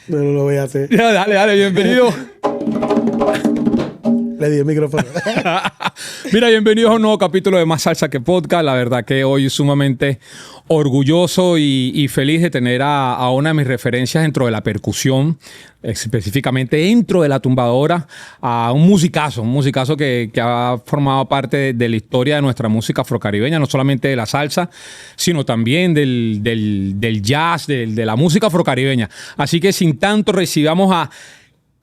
No lo voy a hacer. Ya, dale, bienvenido. Le di el micrófono. Mira, bienvenidos a un nuevo capítulo de Más Salsa que Podcast. La verdad que hoy sumamente orgulloso y feliz de tener a una de mis referencias dentro de la percusión, específicamente dentro de la tumbadora, a un musicazo que ha formado parte de la historia de nuestra música afrocaribeña, no solamente de la salsa, sino también del jazz, de la música afrocaribeña. Así que sin tanto recibamos a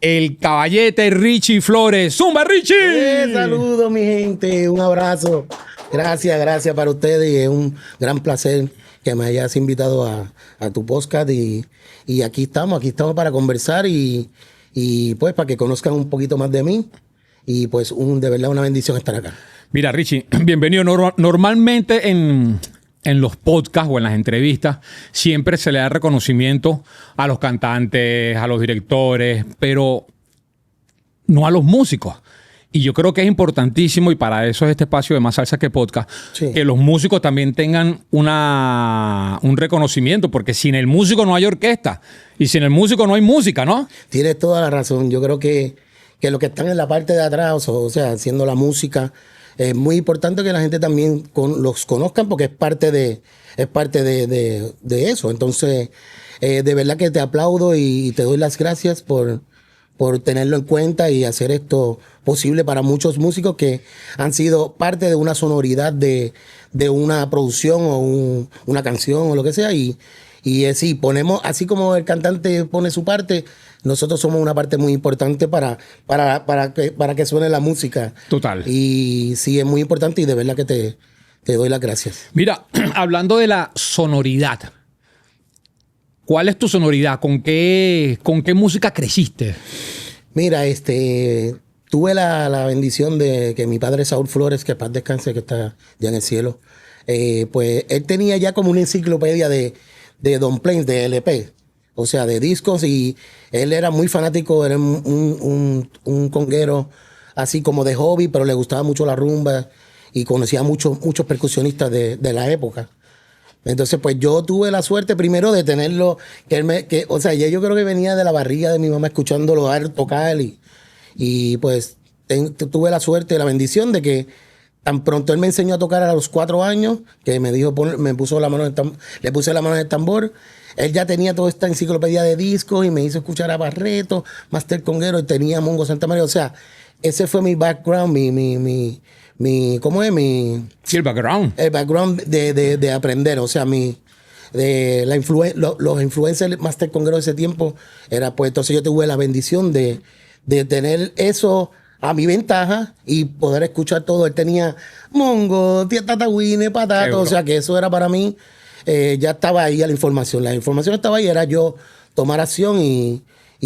el caballete Richie Flores. ¡Zumba, Richie! Saludos, mi gente. Un abrazo. Gracias para ustedes. Y es un gran placer que me hayas invitado a tu podcast. Y aquí estamos para conversar y pues para que conozcan un poquito más de mí. Y pues de verdad una bendición estar acá. Mira, Richie, bienvenido. Normalmente en los podcasts o en las entrevistas siempre se le da reconocimiento a los cantantes, a los directores, pero no a los músicos. Y yo creo que es importantísimo, y para eso es este espacio de Más Salsa que Podcast, Sí. que los músicos también tengan un reconocimiento, porque sin el músico no hay orquesta y sin el músico no hay música, ¿no? Tienes toda la razón. Yo creo que los que están en la parte de atrás, o sea, haciendo la música, es muy importante que la gente también los conozcan porque es parte de eso. Entonces, de verdad que te aplaudo y te doy las gracias por tenerlo en cuenta y hacer esto posible para muchos músicos que han sido parte de una sonoridad de una producción o una canción o lo que sea. Y sí, ponemos, así como el cantante pone su parte, nosotros somos una parte muy importante para que suene la música. Total. Y sí, es muy importante y de verdad que te doy las gracias. Mira, hablando de la sonoridad, ¿cuál es tu sonoridad? ¿Con qué música creciste? Mira, tuve la bendición de que mi padre Saúl Flores, que paz descanse, que está ya en el cielo, pues él tenía ya como una enciclopedia de Don Plains, de LP, o sea, de discos, y él era muy fanático, era un conguero así como de hobby, pero le gustaba mucho la rumba y conocía muchos percusionistas de la época. Entonces, pues yo tuve la suerte primero de tenerlo, o sea, yo creo que venía de la barriga de mi mamá escuchándolo tocar y pues tuve la suerte, la bendición de que tan pronto él me enseñó a tocar a los 4 años, que me dijo, le puse la mano en el tambor. Él ya tenía toda esta enciclopedia de discos y me hizo escuchar a Barreto, Master Conguero, y tenía Mongo Santa María. O sea, ese fue mi background, ¿cómo es? Sí, el background. El background de aprender. O sea, los influencers Master Conguero de ese tiempo era, pues, entonces yo tuve la bendición de tener eso a mi ventaja y poder escuchar todo. Él tenía Mongo, Tatagüine, Patato, o sea que eso era para mí, ya estaba ahí la información estaba ahí, era yo tomar acción y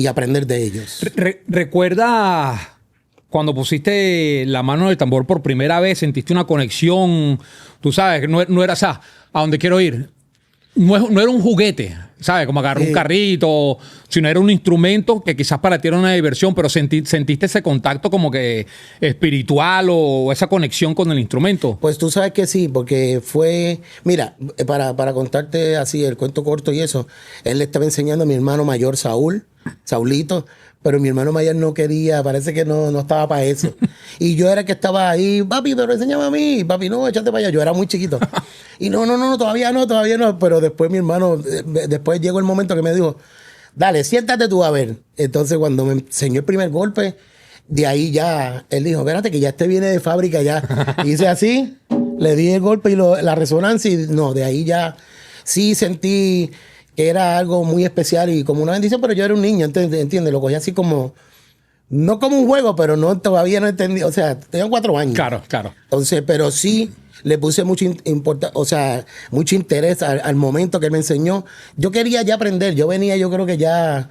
aprender de ellos. ¿Recuerda cuando pusiste la mano en el tambor por primera vez, sentiste una conexión? Tú sabes, no era, o sea, a donde quiero ir, no era un juguete, ¿sabes? Como agarrar un carrito, sino era un instrumento que quizás para ti era una diversión, pero sentiste ese contacto como que espiritual o esa conexión con el instrumento. Pues tú sabes que sí, porque fue... Mira, para contarte así el cuento corto y eso, él le estaba enseñando a mi hermano mayor, Saulito, pero mi hermano mayor no quería, parece que no estaba para eso. Y yo era el que estaba ahí, papi, pero enséñame a mí, papi, no, échate para allá. Yo era muy chiquito. Y no, todavía no. Pero después mi hermano, después llegó el momento que me dijo, dale, siéntate tú a ver. Entonces cuando me enseñó el primer golpe, de ahí ya, él dijo, espérate que ya viene de fábrica ya. Y hice así, le di el golpe y la resonancia y no, de ahí ya sí sentí que era algo muy especial y como una bendición, pero yo era un niño, ¿entiendes? Lo cogí así como, no como un juego, pero todavía no entendí, o sea, tenía 4 años. Claro. Entonces, pero sí le puse mucho interés al momento que él me enseñó. Yo quería ya aprender, yo venía, yo creo que ya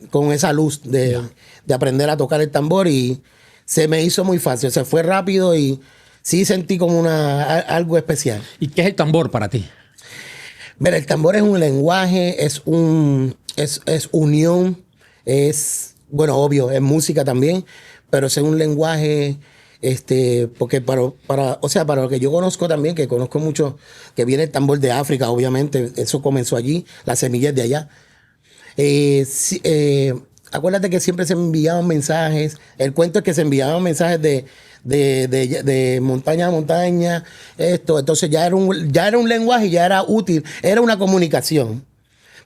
con esa luz de aprender a tocar el tambor y se me hizo muy fácil, se fue rápido y sí sentí como algo especial. ¿Y qué es el tambor para ti? Mira, el tambor es un lenguaje, es unión, bueno, obvio, es música también, pero es un lenguaje Porque o sea, para lo que yo conozco también, que conozco mucho, que viene el tambor de África, obviamente, eso comenzó allí, las semillas de allá. Acuérdate que siempre se enviaban mensajes. El cuento es que se enviaban mensajes de montaña a montaña. Entonces ya era un lenguaje, ya era útil. Era una comunicación.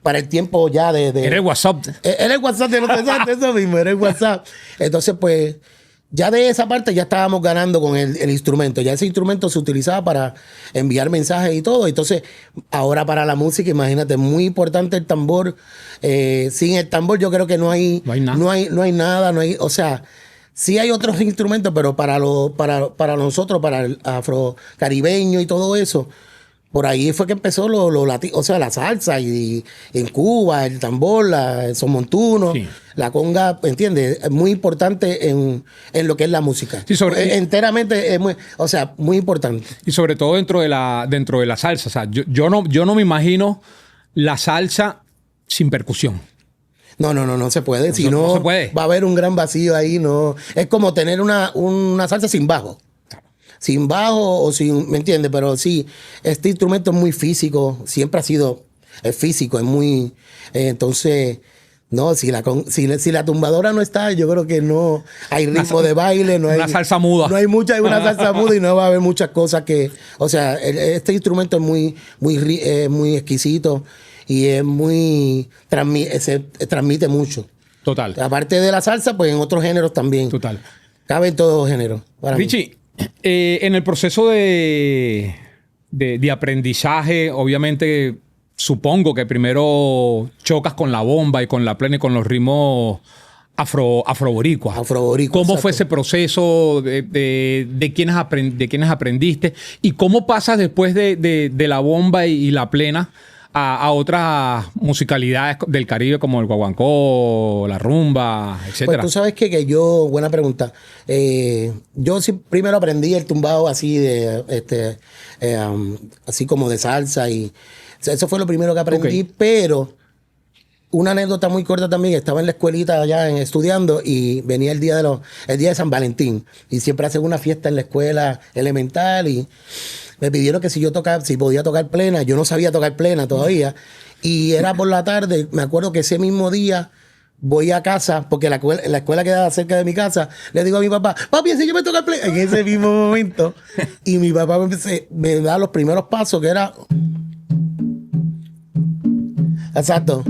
Para el tiempo ya Era el WhatsApp. Era el WhatsApp de los eso mismo, era el WhatsApp. Entonces, pues, ya de esa parte ya estábamos ganando con el instrumento. Ya ese instrumento se utilizaba para enviar mensajes y todo. Entonces, ahora para la música, imagínate, muy importante el tambor. Sin el tambor yo creo que no hay nada. O sea, sí hay otros instrumentos, pero para nosotros, para el afrocaribeño y todo eso, por ahí fue que empezó o sea, la salsa y en Cuba, el tambor, el son montuno, Sí. la conga, ¿entiendes? Es muy importante en lo que es la música. Sí, Enteramente, muy importante. Y sobre todo dentro de la salsa. O sea, yo no me imagino la salsa sin percusión. No se puede. Si No no, se puede. va a haber un gran vacío ahí. No. Es como tener una salsa sin bajo. Sin bajo o sin, ¿me entiendes? Pero sí, este instrumento es muy físico, siempre es físico, es muy, entonces, no, si la tumbadora no está, yo creo que no hay ritmo de baile, no hay una salsa muda. No hay una salsa muda y no va a haber muchas cosas o sea, este instrumento es muy exquisito y se transmite mucho. Total. Aparte de la salsa, pues en otros géneros también. Total. Cabe en todos los géneros. Richie, en el proceso de aprendizaje, obviamente, supongo que primero chocas con la bomba y con la plena y con los ritmos afroboricuas. ¿Cómo fue ese proceso de quiénes aprendiste? ¿Y cómo pasas después de la bomba y la plena a otras musicalidades del Caribe como el guaguancó, la rumba, etcétera? Pues tú sabes que yo, buena pregunta. Yo sí primero aprendí el tumbado así así como de salsa y eso fue lo primero que aprendí, pero una anécdota muy corta también, estaba en la escuelita allá estudiando y venía el día de San Valentín y siempre hacen una fiesta en la escuela elemental y me pidieron que si podía tocar plena. Yo no sabía tocar plena todavía. Y era por la tarde. Me acuerdo que ese mismo día voy a casa, porque la escuela quedaba cerca de mi casa. Le digo a mi papá, papi, enséñame a tocar plena. En ese mismo momento. Y mi papá me da los primeros pasos, que era... Exacto.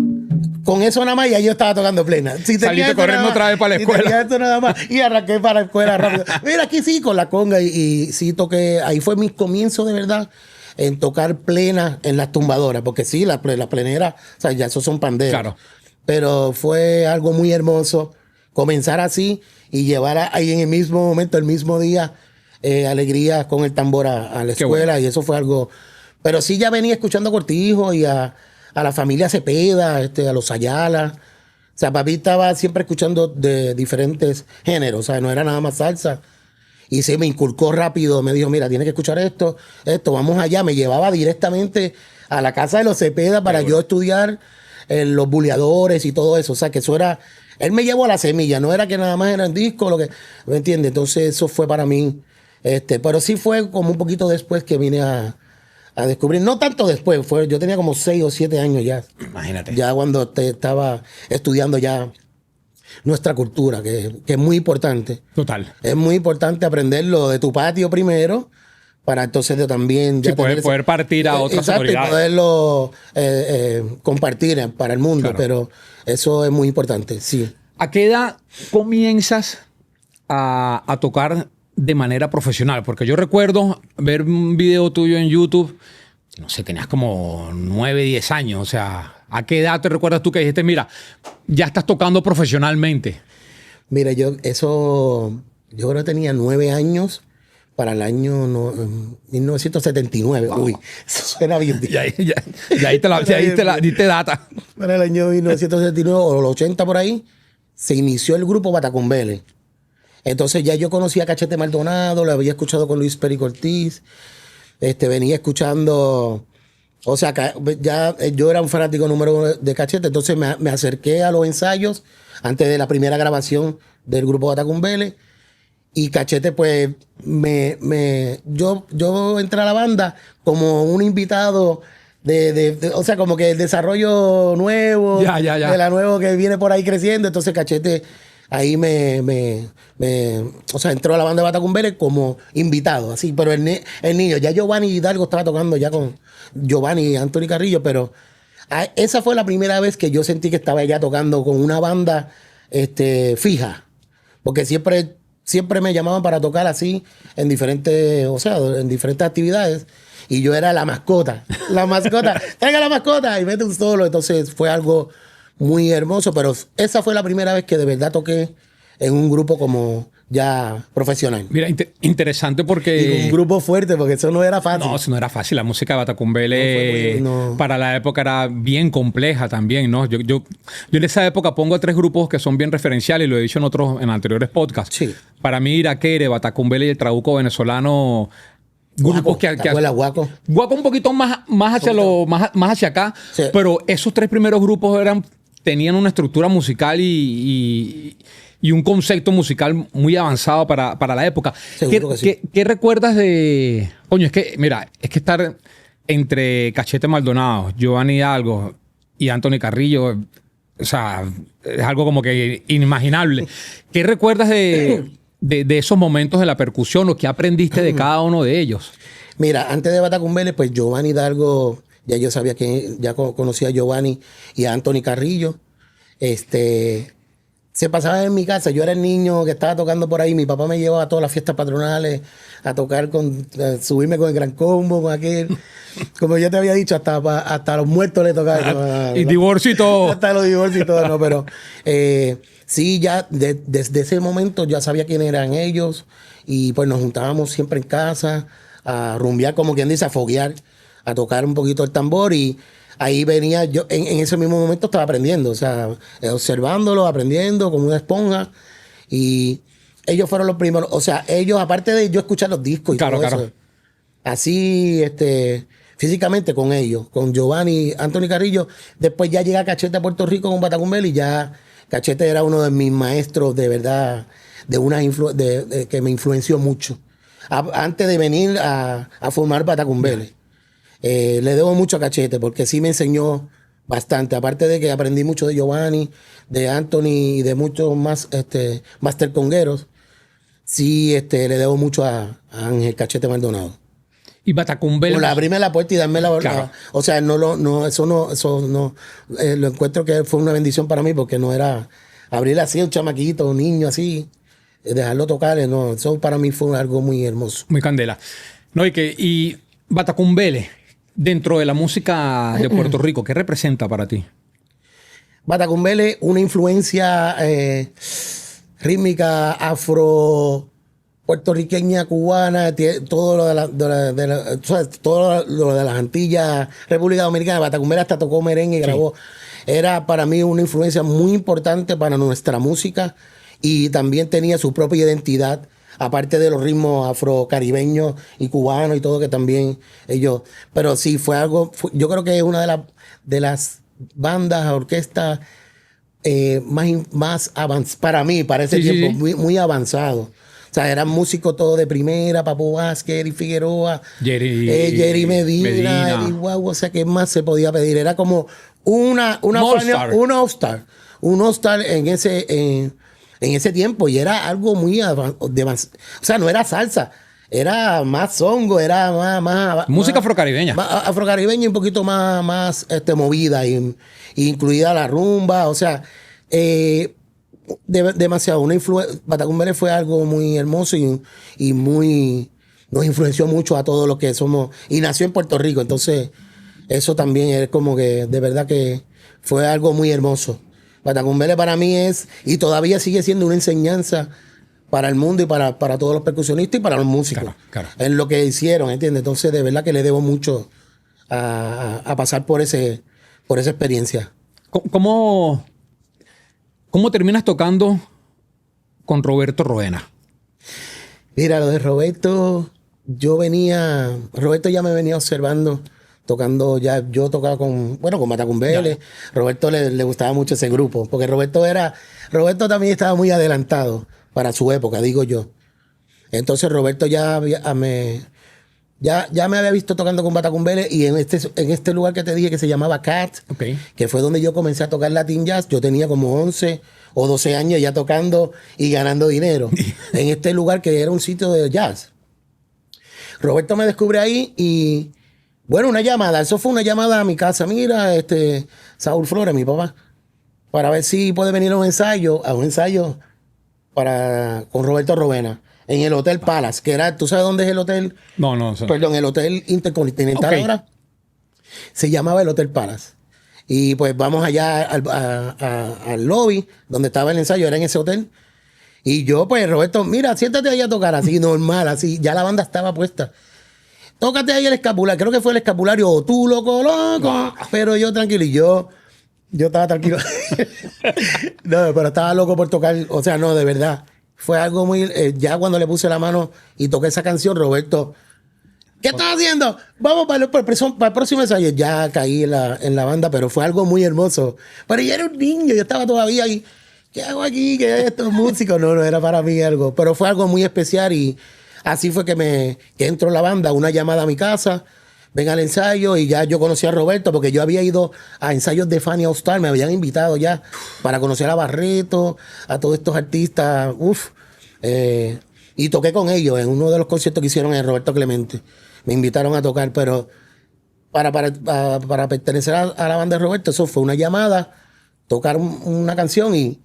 Con eso nada más ya yo estaba tocando plena. Saliste corriendo otra vez para la escuela. Esto nada más, y arranqué para la escuela rápido. Mira, aquí sí, con la conga. Y sí toqué. Ahí fue mi comienzo de verdad en tocar plena en las tumbadoras. Porque sí, la plenera, o sea, ya esos son panderos. Claro. Pero fue algo muy hermoso comenzar así y llevar ahí en el mismo momento, el mismo día, alegría con el tambor a la escuela. Bueno. Y eso fue algo... Pero sí ya venía escuchando a Cortijo y a la familia Cepeda, a los Ayala. O sea, papi estaba siempre escuchando de diferentes géneros. O sea, no era nada más salsa. Y se me inculcó rápido. Me dijo, mira, tienes que escuchar esto, vamos allá. Me llevaba directamente a la casa de los Cepeda para yo estudiar los buleadores y todo eso. O sea, que eso era... Él me llevó a la semilla. No era que nada más era el disco, lo que... ¿Me entiendes? Entonces, eso fue para mí. Pero sí fue como un poquito después que vine a descubrir, no tanto después, yo tenía como 6 o 7 años ya. Imagínate. Ya cuando estaba estudiando ya nuestra cultura, que es muy importante. Total. Es muy importante aprenderlo de tu patio primero, para entonces también... Ya poder partir a otras autoridades. Y poderlo compartir para el mundo, claro. Pero eso es muy importante, sí. ¿A qué edad comienzas a tocar de manera profesional? Porque yo recuerdo ver un video tuyo en YouTube, no sé, tenías como 9, 10 años. O sea, ¿a qué edad te recuerdas tú que dijiste, mira, ya estás tocando profesionalmente? Yo creo que tenía 9 años para el año 1979. Wow. Uy, eso suena bien. Ya ahí te diste data. Para el año 1979 o los 80 por ahí, se inició el grupo Batacumbele. Entonces ya yo conocía a Cachete Maldonado, lo había escuchado con Luis Perico Ortiz, venía escuchando, o sea, ya yo era un fanático número 1 de Cachete, entonces me acerqué a los ensayos antes de la primera grabación del grupo Batacumbele Y Cachete, pues, yo entré a la banda como un invitado o sea, como que el desarrollo nuevo, de la nuevo que viene por ahí creciendo. Entonces Cachete ahí o sea, entró a la banda de Batacumbele como invitado, así. Pero el niño, ya Giovanni Hidalgo estaba tocando ya con Giovanni y Anthony Carrillo, pero esa fue la primera vez que yo sentí que estaba ya tocando con una banda fija. Porque siempre me llamaban para tocar así en diferentes, o sea, en diferentes actividades. Y yo era la mascota. La mascota. Traiga la mascota y mete un solo. Entonces fue algo muy hermoso. Pero esa fue la primera vez que de verdad toqué en un grupo como ya profesional. Mira, interesante porque... Y un grupo fuerte, porque eso no era fácil. No, eso no era fácil. La música de Batacumbele para la época era bien compleja también, ¿no? Yo en esa época pongo a 3 grupos que son bien referenciales, y lo he dicho en anteriores podcasts. Sí. Para mí, Iraquere, Batacumbele y el Trabuco venezolano... Grupos Guaco. Guaco un poquito más hacia acá, sí. Pero esos 3 primeros grupos tenían una estructura musical y un concepto musical muy avanzado para la época. ¿Qué recuerdas de...? Coño, es que estar entre Cachete Maldonado, Giovanni Hidalgo y Anthony Carrillo, o sea, es algo como que inimaginable. ¿Qué recuerdas de esos momentos de la percusión o qué aprendiste de cada uno de ellos? Mira, antes de Batacumbele, pues Giovanni Hidalgo, ya yo sabía que ya conocía a Giovanni y a Anthony Carrillo. Se pasaba en mi casa. Yo era el niño que estaba tocando por ahí. Mi papá me llevaba a todas las fiestas patronales a tocar, subirme con el Gran Combo, con aquel. Como yo te había dicho, hasta los muertos le tocaba. Y divorcio y todo. Hasta los divorcios y todo, no, pero sí, ya desde ese momento ya sabía quiénes eran ellos. Y pues nos juntábamos siempre en casa a rumbear, como quien dice, a foguear, a tocar un poquito el tambor. Y ahí venía yo, en ese mismo momento estaba aprendiendo, o sea, observándolo, aprendiendo como una esponja. Y ellos fueron los primeros, o sea, ellos, aparte de yo escuchar los discos y todo eso, así, físicamente con ellos, con Giovanni, Anthony Carrillo. Después ya llega Cachete a Puerto Rico con Batacumbele y ya Cachete era uno de mis maestros, de verdad, que me influenció mucho. Antes de venir a formar Batacumbele. Le debo mucho a Cachete porque sí me enseñó bastante. Aparte de que aprendí mucho de Giovanni, de Anthony y de muchos más master congueros, sí le debo mucho a Ángel Cachete Maldonado. Y Batacumbele. Por abrirme la puerta y darme la verdad. Claro. O sea, eso no. Lo encuentro que fue una bendición para mí porque no era abrir así a un chamaquito, un niño así, dejarlo tocar. No, eso para mí fue algo muy hermoso. Muy candela. No, y Batacumbele, dentro de la música de Puerto Rico, ¿qué representa para ti? Batacumbele, una influencia rítmica afro puertorriqueña, cubana, todo lo todo lo de las Antillas, República Dominicana. Batacumbele hasta tocó merengue y grabó. Era para mí una influencia muy importante para nuestra música y también tenía su propia identidad, aparte de los ritmos afrocaribeños y cubanos y todo que también ellos. Pero sí, fue algo, yo creo que es una de las bandas, orquestas más avanzadas, para mí, para ese tiempo, muy, muy avanzado. O sea, eran músicos todos de primera, Papo Vázquez, Eri Figueroa, Jerry Medina, Eddie Guau, o sea, ¿qué más se podía pedir? Era como un all-star en ese tiempo, y era algo muy avanzado. O sea, no era salsa, era más zongo, era más música afrocaribeña. Más afrocaribeña y un poquito más movida, y incluida la rumba, o sea, demasiado. Batacumbele fue algo muy hermoso y muy, nos influenció mucho a todos los que somos, y nació en Puerto Rico, entonces eso también es como que de verdad que fue algo muy hermoso. Batacumbele para mí es, y todavía sigue siendo, una enseñanza para el mundo y para todos los percusionistas y para los músicos. Claro. En lo que hicieron, ¿entiendes? Entonces de verdad que le debo mucho a pasar por esa experiencia. ¿Cómo terminas tocando con Roberto Roena? Mira, lo de Roberto, Roberto ya me venía observando, tocando ya, yo tocaba con Batacumbele. Roberto le gustaba mucho ese grupo, porque Roberto también estaba muy adelantado para su época, digo yo. Entonces Roberto ya me había visto tocando con Batacumbele y en este lugar que te dije que se llamaba Cat, Ok. que fue donde yo comencé a tocar Latin Jazz. Yo tenía como 11 o 12 años ya tocando y ganando dinero en este lugar que era un sitio de jazz. Roberto me descubre ahí y, bueno, una llamada. Eso fue una llamada a mi casa. Mira, Saúl Flores, mi papá, para ver si puede venir a un ensayo con Roberto Rovena en el Hotel Palace, que era, ¿tú sabes dónde es el hotel? No. Perdón, el Hotel Intercontinental. Ok. Ahora se llamaba el Hotel Palace. Y pues vamos allá al lobby donde estaba el ensayo, era en ese hotel. Y yo, pues, Roberto, mira, siéntate ahí a tocar así, normal, así. Ya la banda estaba puesta. Tócate ahí el escapulario. Creo que fue el escapulario, o tú, loco. Pero yo tranquilo. Y yo estaba tranquilo. No, pero estaba loco por tocar. O sea, no, de verdad. Fue algo muy... ya cuando le puse la mano y toqué esa canción, Roberto, ¿qué estás haciendo? Vamos para el próximo ensayo. Ya caí en la banda, pero fue algo muy hermoso. Pero yo era un niño, yo estaba todavía ahí. ¿Qué hago aquí? ¿Qué es esto? Músico. No era para mí algo. Pero fue algo muy especial y así fue que entró la banda. Una llamada a mi casa, ven al ensayo y ya yo conocí a Roberto porque yo había ido a ensayos de Fania All Star. Me habían invitado ya para conocer a Barreto, a todos estos artistas. Y toqué con ellos en uno de los conciertos que hicieron en Roberto Clemente. Me invitaron a tocar, pero para pertenecer a la banda de Roberto, eso fue una llamada, tocar una canción y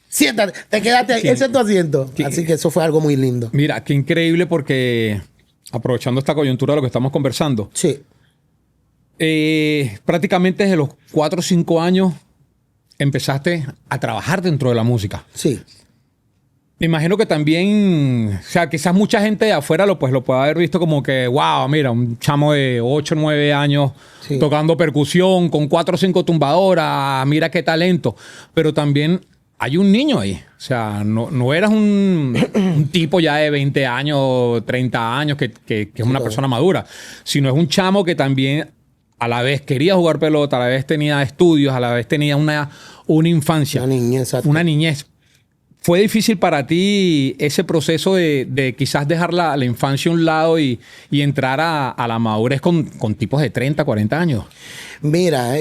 siéntate, te quedaste ahí, ese es tu asiento. Así que eso fue algo muy lindo. Mira, qué increíble porque, aprovechando esta coyuntura de lo que estamos conversando, Sí. Prácticamente desde los 4 o 5 años empezaste a trabajar dentro de la música. Sí. Me imagino que también, o sea, quizás mucha gente de afuera lo puede haber visto como que, wow, mira, un chamo de 8 o 9 años Sí. tocando percusión con 4 o 5 tumbadoras, mira qué talento. Pero también hay un niño ahí. O sea, no eras un tipo ya de 20 años, 30 años, que es una persona madura, sino es un chamo que también a la vez quería jugar pelota, a la vez tenía estudios, a la vez tenía una infancia. Una niñez, exacto. Una niñez. ¿Fue difícil para ti ese proceso de quizás dejar la infancia a un lado y entrar a la madurez con tipos de 30, 40 años? Mira,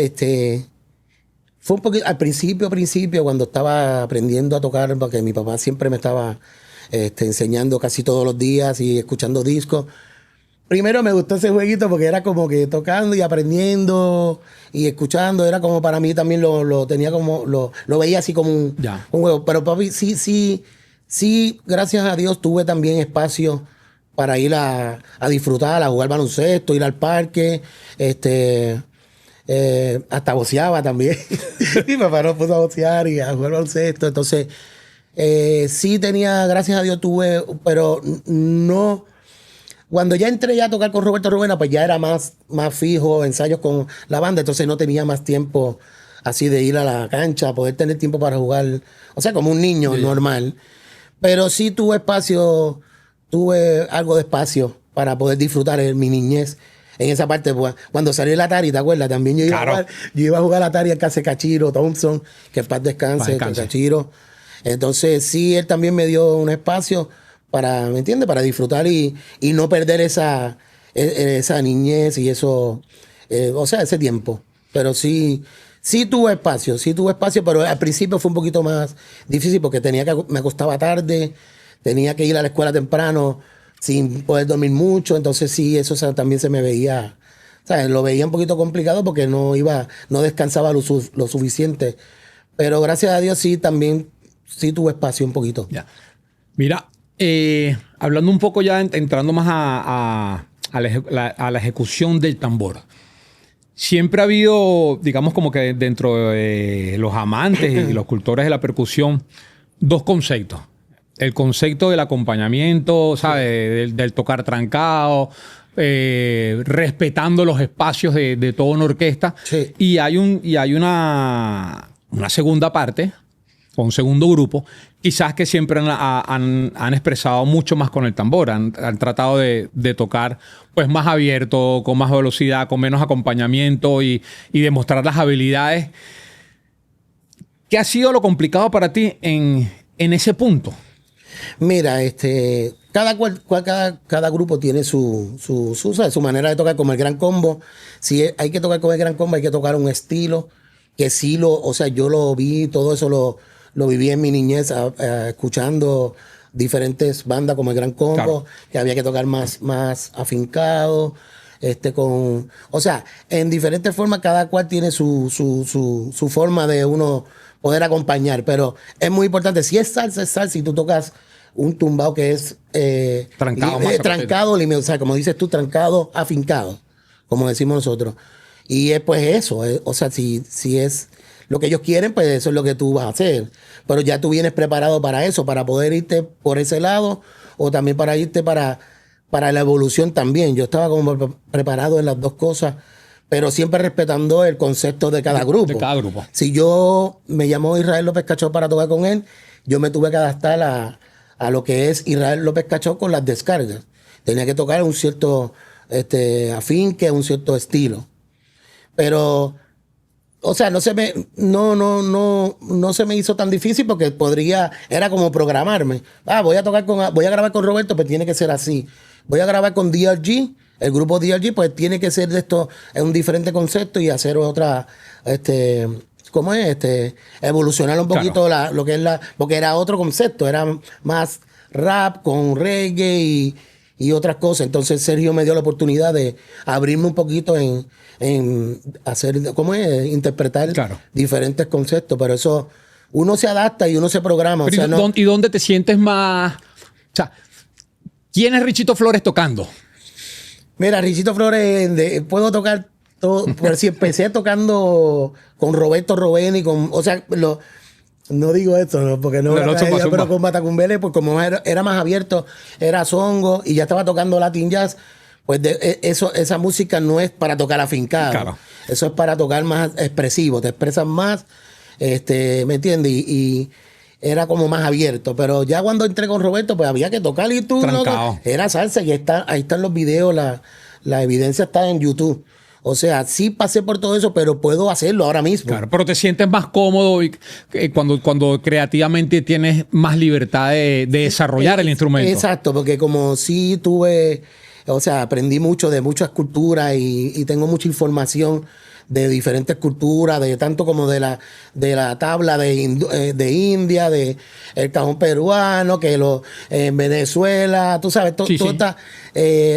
fue un poquito al principio, cuando estaba aprendiendo a tocar, porque mi papá siempre me estaba enseñando casi todos los días y escuchando discos. Primero me gustó ese jueguito porque era como que tocando y aprendiendo y escuchando. Era como para mí también lo tenía como, lo veía así como un juego. Pero papi, sí, gracias a Dios tuve también espacio para ir a disfrutar, a jugar baloncesto, ir al parque, hasta boceaba también. Mi papá nos puso a bocear y a jugar baloncesto. Entonces, sí tenía, gracias a Dios tuve, pero no... Cuando ya entré ya a tocar con Roberto Rovena, pues ya era más fijo, ensayos con la banda, entonces no tenía más tiempo así de ir a la cancha, poder tener tiempo para jugar, o sea, como un niño normal. Pero sí tuve algo de espacio para poder disfrutar de mi niñez. En esa parte, pues, cuando salió el Atari, ¿te acuerdas? También yo iba a jugar Atari en casa de Cachiro Thompson, que en paz descanse. Cachiro. Entonces sí, él también me dio un espacio para, ¿me entiendes? Para disfrutar y no perder esa niñez y eso, o sea, ese tiempo. Pero sí tuve espacio, pero al principio fue un poquito más difícil porque me acostaba tarde, tenía que ir a la escuela temprano sin poder dormir mucho, entonces sí, eso también se me veía, ¿sabes? Lo veía un poquito complicado porque no descansaba lo suficiente. Pero gracias a Dios también tuve espacio un poquito. Ya. Mira, hablando un poco ya, entrando más a la ejecución del tambor. Siempre ha habido, digamos, como que dentro de los amantes y los cultores de la percusión, dos conceptos. El concepto del acompañamiento, ¿sabes? Del tocar trancado, respetando los espacios de toda una orquesta. Sí. Y hay una segunda parte, o un segundo grupo, quizás que siempre han expresado mucho más con el tambor, han tratado de tocar pues más abierto, con más velocidad, con menos acompañamiento y demostrar las habilidades. ¿Qué ha sido lo complicado para ti en ese punto? Mira, cada grupo tiene ¿sabes? Su manera de tocar, como el Gran Combo. Si hay que tocar con el Gran Combo, hay que tocar un estilo que sí o sea, yo lo vi, todo eso lo viví en mi niñez, escuchando diferentes bandas como el Gran Combo, claro, que había que tocar más afincado, o sea, en diferentes formas, cada cual tiene su forma de uno poder acompañar, pero es muy importante. Si es salsa, si tú tocas un tumbao que es trancado, o sea, como dices tú, trancado, afincado, como decimos nosotros. Y es pues eso, o sea, si es lo que ellos quieren, pues eso es lo que tú vas a hacer. Pero ya tú vienes preparado para eso, para poder irte por ese lado, o también para irte para la evolución también. Yo estaba como preparado en las dos cosas, pero siempre respetando el concepto de cada grupo. De cada grupo. Si yo me llamó Israel López Cachó para tocar con él, yo me tuve que adaptar a lo que es Israel López Cachó con las descargas. Tenía que tocar un cierto afinque, un cierto estilo. Pero, o sea, no se me hizo tan difícil porque era como programarme. Voy a grabar con Roberto, pues tiene que ser así. Voy a grabar con DRG, el grupo DRG, pues tiene que ser de esto, es un diferente concepto y hacer otra, ¿cómo es? Evolucionar un poquito, claro, lo que es porque era otro concepto, era más rap con reggae y otras cosas. Entonces Sergio me dio la oportunidad de abrirme un poquito en hacer, ¿cómo es? Interpretar, claro, diferentes conceptos, pero eso uno se adapta y uno se programa. Pero, o sea, ¿y dónde te sientes más? O sea, ¿quién es Richito Flores tocando? Mira, Richito Flores, puedo tocar todo, por si empecé tocando con Roberto Robeni, o sea, no digo esto, ¿no? Porque no, pero con Batacumbele, pues como era más abierto, era songo y ya estaba tocando Latin Jazz, pues esa música no es para tocar afincado. Claro. Eso es para tocar más expresivo, te expresas más, ¿me entiendes? Y era como más abierto, pero ya cuando entré con Roberto, pues había que tocar y tú, ¿no? Era salsa y ahí están los videos, la evidencia está en YouTube. O sea, sí pasé por todo eso, pero puedo hacerlo ahora mismo. Claro, pero te sientes más cómodo cuando creativamente tienes más libertad de desarrollar el instrumento. Exacto, porque como sí aprendí mucho de muchas culturas y tengo mucha información de diferentes culturas, de tanto como de la tabla de India, de el cajón peruano, que en Venezuela, tú sabes, sí.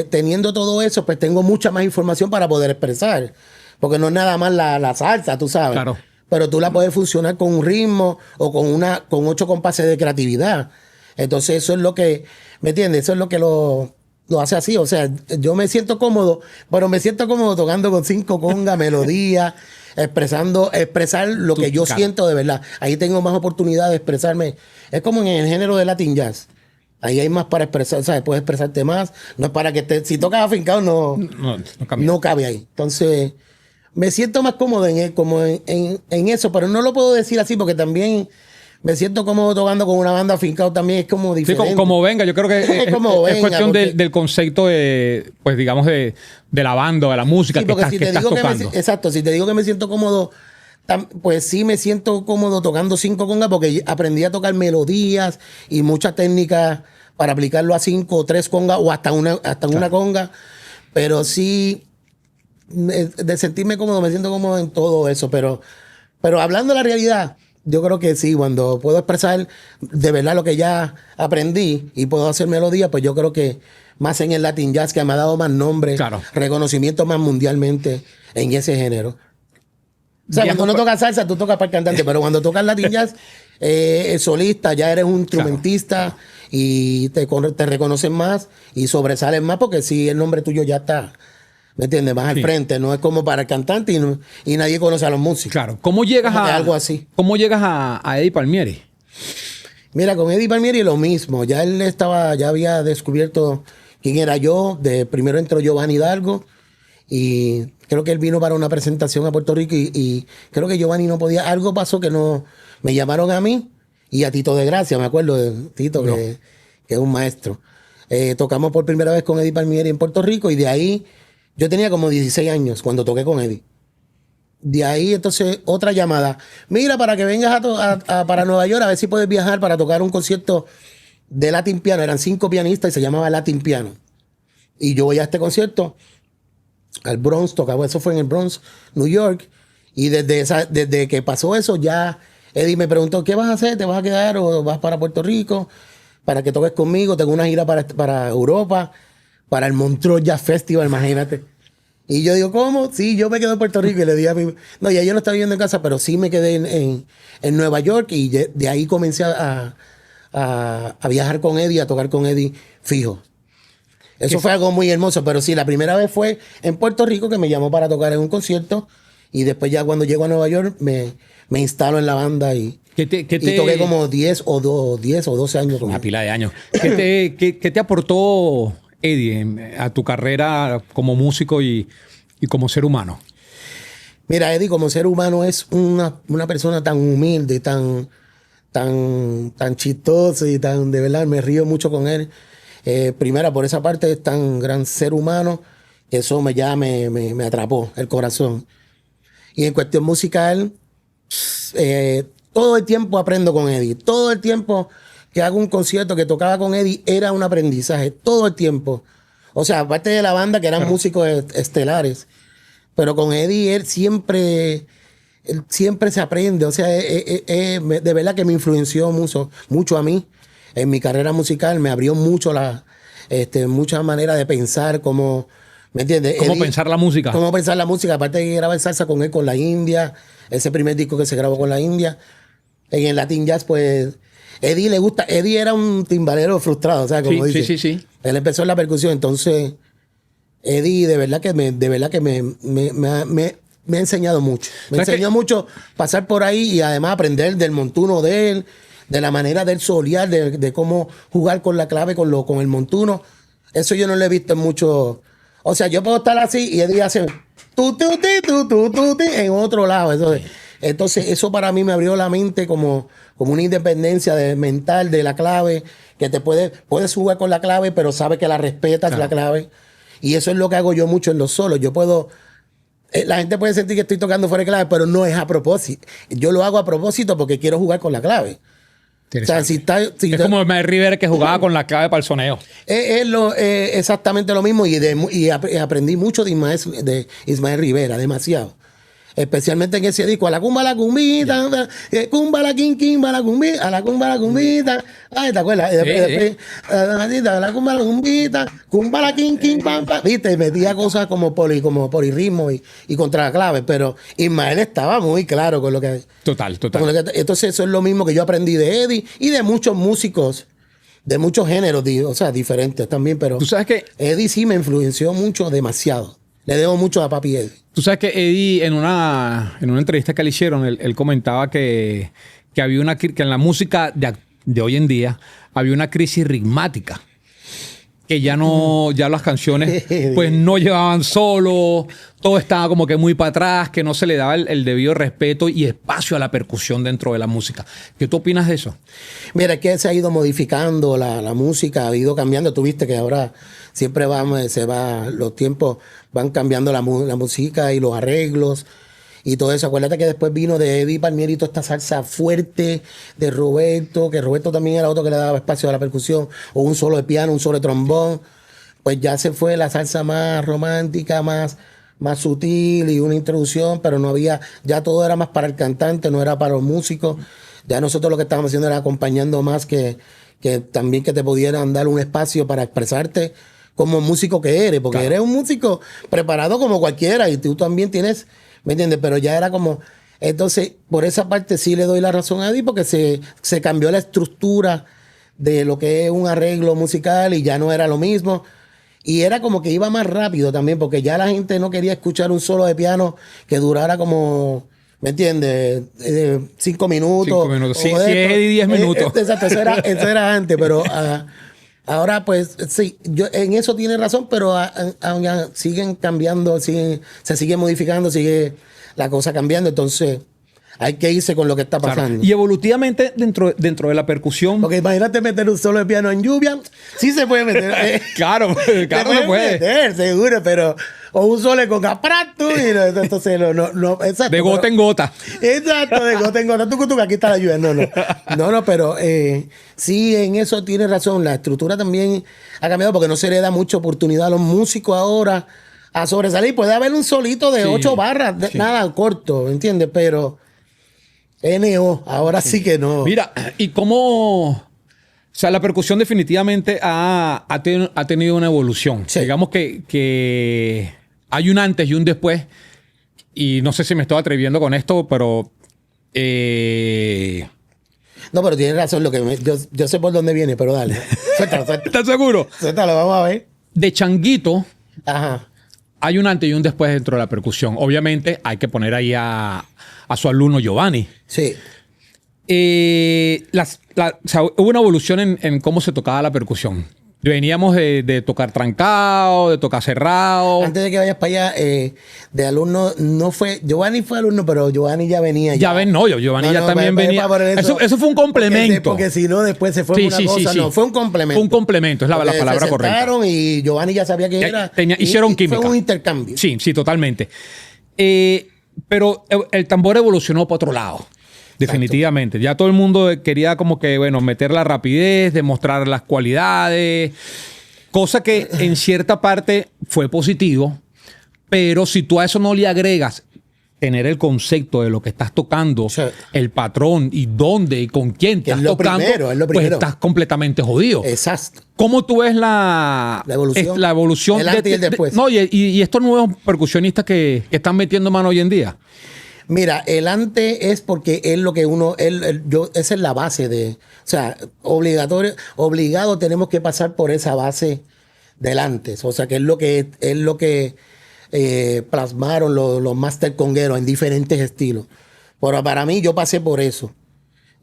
Teniendo todo eso, pues tengo mucha más información para poder expresar, porque no es nada más la salsa, tú sabes. Claro. Pero tú la puedes funcionar con un ritmo o con 8 compases de creatividad. Entonces eso es lo que, ¿me entiendes? Eso es lo que lo hace así. O sea, yo me siento cómodo, pero me siento cómodo tocando con 5 congas, melodías, expresar lo que yo siento de verdad. Ahí tengo más oportunidad de expresarme. Es como en el género de Latin Jazz. Ahí hay más para expresar, ¿sabes? Puedes expresarte más. No es para que si tocas afincado, no cabe ahí. Entonces, me siento más cómodo en eso, pero no lo puedo decir así porque también me siento cómodo tocando con una banda afincado, también es como diferente. Sí, como venga, yo creo que es cuestión del concepto de, pues digamos, de la banda o de la música que estás tocando. Exacto, si te digo que me siento cómodo, pues sí me siento cómodo tocando 5 congas porque aprendí a tocar melodías y muchas técnicas para aplicarlo a 5 o 3 congas o hasta una conga, pero sí de sentirme cómodo, me siento cómodo en todo eso, pero hablando de la realidad, yo creo que sí, cuando puedo expresar de verdad lo que ya aprendí y puedo hacer melodía, pues yo creo que más en el Latin Jazz, que me ha dado más nombre, claro, reconocimiento más mundialmente en ese género. O sea, cuando uno toca salsa, tú tocas para el cantante, pero cuando tocas Latin Jazz, el solista, ya eres un instrumentista, claro, y te reconocen más y sobresalen más porque sí, el nombre tuyo ya está, ¿me entiendes? Más al frente, no es como para el cantante y nadie conoce a los músicos. Claro. ¿Cómo llegas algo así? ¿Cómo llegas a Eddie Palmieri? Mira, con Eddie Palmieri lo mismo. Ya había descubierto quién era yo. Primero entró Giovanni Hidalgo y creo que él vino para una presentación a Puerto Rico y creo que Giovanni no podía. Algo pasó que no. Me llamaron a mí y a Tito de Gracia, me acuerdo de Tito, que es un maestro. Tocamos por primera vez con Eddie Palmieri en Puerto Rico y de ahí. Yo tenía como 16 años cuando toqué con Eddie. De ahí, entonces, otra llamada. Mira, para que vengas para Nueva York, a ver si puedes viajar para tocar un concierto de Latin Piano, eran 5 pianistas y se llamaba Latin Piano. Y yo voy a este concierto, al Bronx, tocaba, eso fue en el Bronx, New York, y desde que pasó eso ya Eddie me preguntó, ¿qué vas a hacer? ¿Te vas a quedar o vas para Puerto Rico para que toques conmigo? Tengo una gira para Europa, para el Montreux Jazz Festival, imagínate. Y yo digo, ¿cómo? Sí, yo me quedo en Puerto Rico y le dije a mi... No, ya yo no estaba viviendo en casa, pero sí me quedé en Nueva York y de ahí comencé a viajar con Eddie, a tocar con Eddie fijo. Eso fue algo muy hermoso, pero sí, la primera vez fue en Puerto Rico que me llamó para tocar en un concierto y después ya cuando llego a Nueva York me instalo en la banda y toqué como 10 o 12 años. Una pila de años. ¿Qué te aportó Eddie a tu carrera como músico y como ser humano? Mira, Eddie como ser humano es una persona tan humilde, tan chistoso y tan, de verdad, me río mucho con él. Primero, por esa parte, es tan gran ser humano, que eso me atrapó el corazón. Y en cuestión musical, todo el tiempo aprendo con Eddie. Todo el tiempo que hago un concierto, que tocaba con Eddie, era un aprendizaje. Todo el tiempo. O sea, aparte de la banda, que eran músicos estelares. Pero con Eddie, él siempre se aprende. O sea, de verdad que me influenció mucho a mí. En mi carrera musical me abrió mucho muchas maneras de pensar, como, ¿me entiendes? ¿Cómo pensar la música? Cómo pensar la música. Aparte de que grabé salsa con él, con la India, ese primer disco que se grabó con la India. En el Latin Jazz, pues, Eddie le gusta. Eddie era un timbalero frustrado, o sea, como dice. Sí. Él empezó en la percusión, entonces, Eddie de verdad que me ha enseñado mucho. Me enseñó mucho pasar por ahí y además aprender del montuno de él, de la manera del solear, de cómo jugar con la clave, con el montuno. Eso yo no lo he visto en mucho. O sea, yo puedo estar así y Eddie hace tu, en otro lado. Entonces, eso para mí me abrió la mente como una independencia mental de la clave, que puedes jugar con la clave, pero sabes que la respetas, la clave. Y eso es lo que hago yo mucho en los solos. Yo puedo... la gente puede sentir que estoy tocando fuera de clave, pero no es a propósito. Yo lo hago a propósito porque quiero jugar con la clave. O sea, es como Ismael Rivera que jugaba con la clave para el soneo. Es exactamente lo mismo y aprendí mucho de Ismael Rivera, demasiado. Especialmente en ese disco, a la cumba la cumbita, cumba la quimba la cumbita, a la cumba la cumbita. Ay, ¿te acuerdas? Después, a la cumba la cumbita, cumba la pam, pam. Viste, metía cosas como polirritmo y contra la clave, pero Ismael estaba muy claro con lo que... Total. Entonces eso es lo mismo que yo aprendí de Eddie y de muchos músicos, de muchos géneros, o sea, diferentes también, pero... Tú sabes que Eddie sí me influenció mucho, demasiado. Le debo mucho a papi Eddie. Tú sabes que Eddie, en una entrevista que le hicieron, él comentaba que había que en la música de hoy en día había una crisis ritmática. Que ya las canciones pues no llevaban solo, todo estaba como que muy para atrás, que no se le daba el debido respeto y espacio a la percusión dentro de la música. ¿Qué tú opinas de eso? Mira, es que se ha ido modificando la música, ha ido cambiando. Tú viste que ahora siempre los tiempos van cambiando la música y los arreglos y todo eso. Acuérdate que después vino de Eddie Palmieri toda esta salsa fuerte de Roberto, que Roberto también era otro que le daba espacio a la percusión, o un solo de piano, un solo de trombón. Pues ya se fue la salsa más romántica, más sutil y una introducción, pero no había, ya todo era más para el cantante, no era para los músicos. Ya nosotros lo que estábamos haciendo era acompañando más que también que te pudieran dar un espacio para expresarte como músico que eres, porque eres un músico preparado como cualquiera y tú también tienes... ¿Me entiendes? Pero ya era como... Entonces, por esa parte sí le doy la razón a Eddie porque se cambió la estructura de lo que es un arreglo musical y ya no era lo mismo. Y era como que iba más rápido también porque ya la gente no quería escuchar un solo de piano que durara como... ¿Me entiendes? 5 minutos. 5 minutos. Sí, es Eddie 10 minutos. Exacto, eso era antes, pero... ahora, pues, sí, en eso tiene razón, pero siguen cambiando, se sigue modificando, sigue la cosa cambiando. Entonces, hay que irse con lo que está pasando. Claro. Y evolutivamente dentro de la percusión. Porque imagínate meter un solo de piano en lluvia, sí se puede meter. Claro se puede. Meter, seguro, pero o un solo con aparato y entonces no, exacto. De gota en gota. Exacto, de gota en gota. Tú, aquí está la lluvia. No, pero sí, en eso tienes razón. La estructura también ha cambiado porque no se le da mucha oportunidad a los músicos ahora a sobresalir. Puede haber un solito de 8 barras, nada corto, ¿me entiendes? Pero NO, ahora sí que no. Mira, ¿y cómo? O sea, la percusión definitivamente ha tenido una evolución. Sí. Digamos que hay un antes y un después. Y no sé si me estoy atreviendo con esto, pero... No, pero tienes razón. Yo sé por dónde viene, pero dale. Suéltalo. ¿Estás seguro? Suéltalo, vamos a ver. De changuito, Ajá. hay un antes y un después dentro de la percusión. Obviamente hay que poner ahí a su alumno Giovanni. Sí. O sea, hubo una evolución en cómo se tocaba la percusión. Veníamos de tocar trancado, de tocar cerrado. Antes de que vayas para allá, de alumno, no fue... Giovanni fue alumno, pero Giovanni ya venía. Giovanni ya también venía. Eso fue un complemento. Porque si no, después se fue una cosa. Sí. No, fue un complemento. Fue un complemento, es la palabra correcta. Y Giovanni ya sabía que era. Hicieron química. Fue un intercambio. Sí, totalmente. Pero el tambor evolucionó para otro lado. Definitivamente. Ya todo el mundo quería como que, bueno, meter la rapidez, demostrar las cualidades, cosa que en cierta parte fue positivo, pero si tú a eso no le agregas tener el concepto de lo que estás tocando, sí, el patrón y dónde y con quién estás tocando, pues estás completamente jodido. Exacto. ¿Cómo tú ves la evolución el antes y el después? Y estos nuevos percusionistas que están metiendo mano hoy en día? Mira, el antes es porque es lo que esa es la base de, o sea, obligado tenemos que pasar por esa base del antes, o sea, que es lo que plasmaron los master congueros en diferentes estilos. Pero para mí, yo pasé por eso.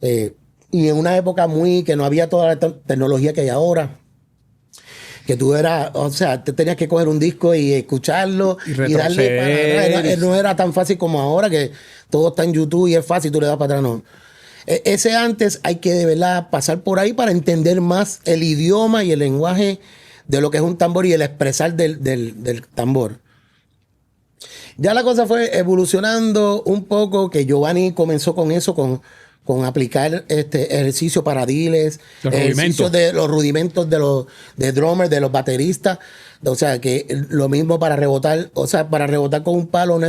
Y en una época que no había toda la tecnología que hay ahora. Que tú te tenías que coger un disco y escucharlo y darle no era tan fácil como ahora, que todo está en YouTube y es fácil, tú le das para atrás, no. Ese antes hay que de verdad pasar por ahí para entender más el idioma y el lenguaje de lo que es un tambor y el expresar del tambor. Ya la cosa fue evolucionando un poco, que Giovanni comenzó con eso, con aplicar ejercicio para diles, los rudimentos de drummers, de los bateristas. O sea, que lo mismo para rebotar. O sea, para rebotar con un palo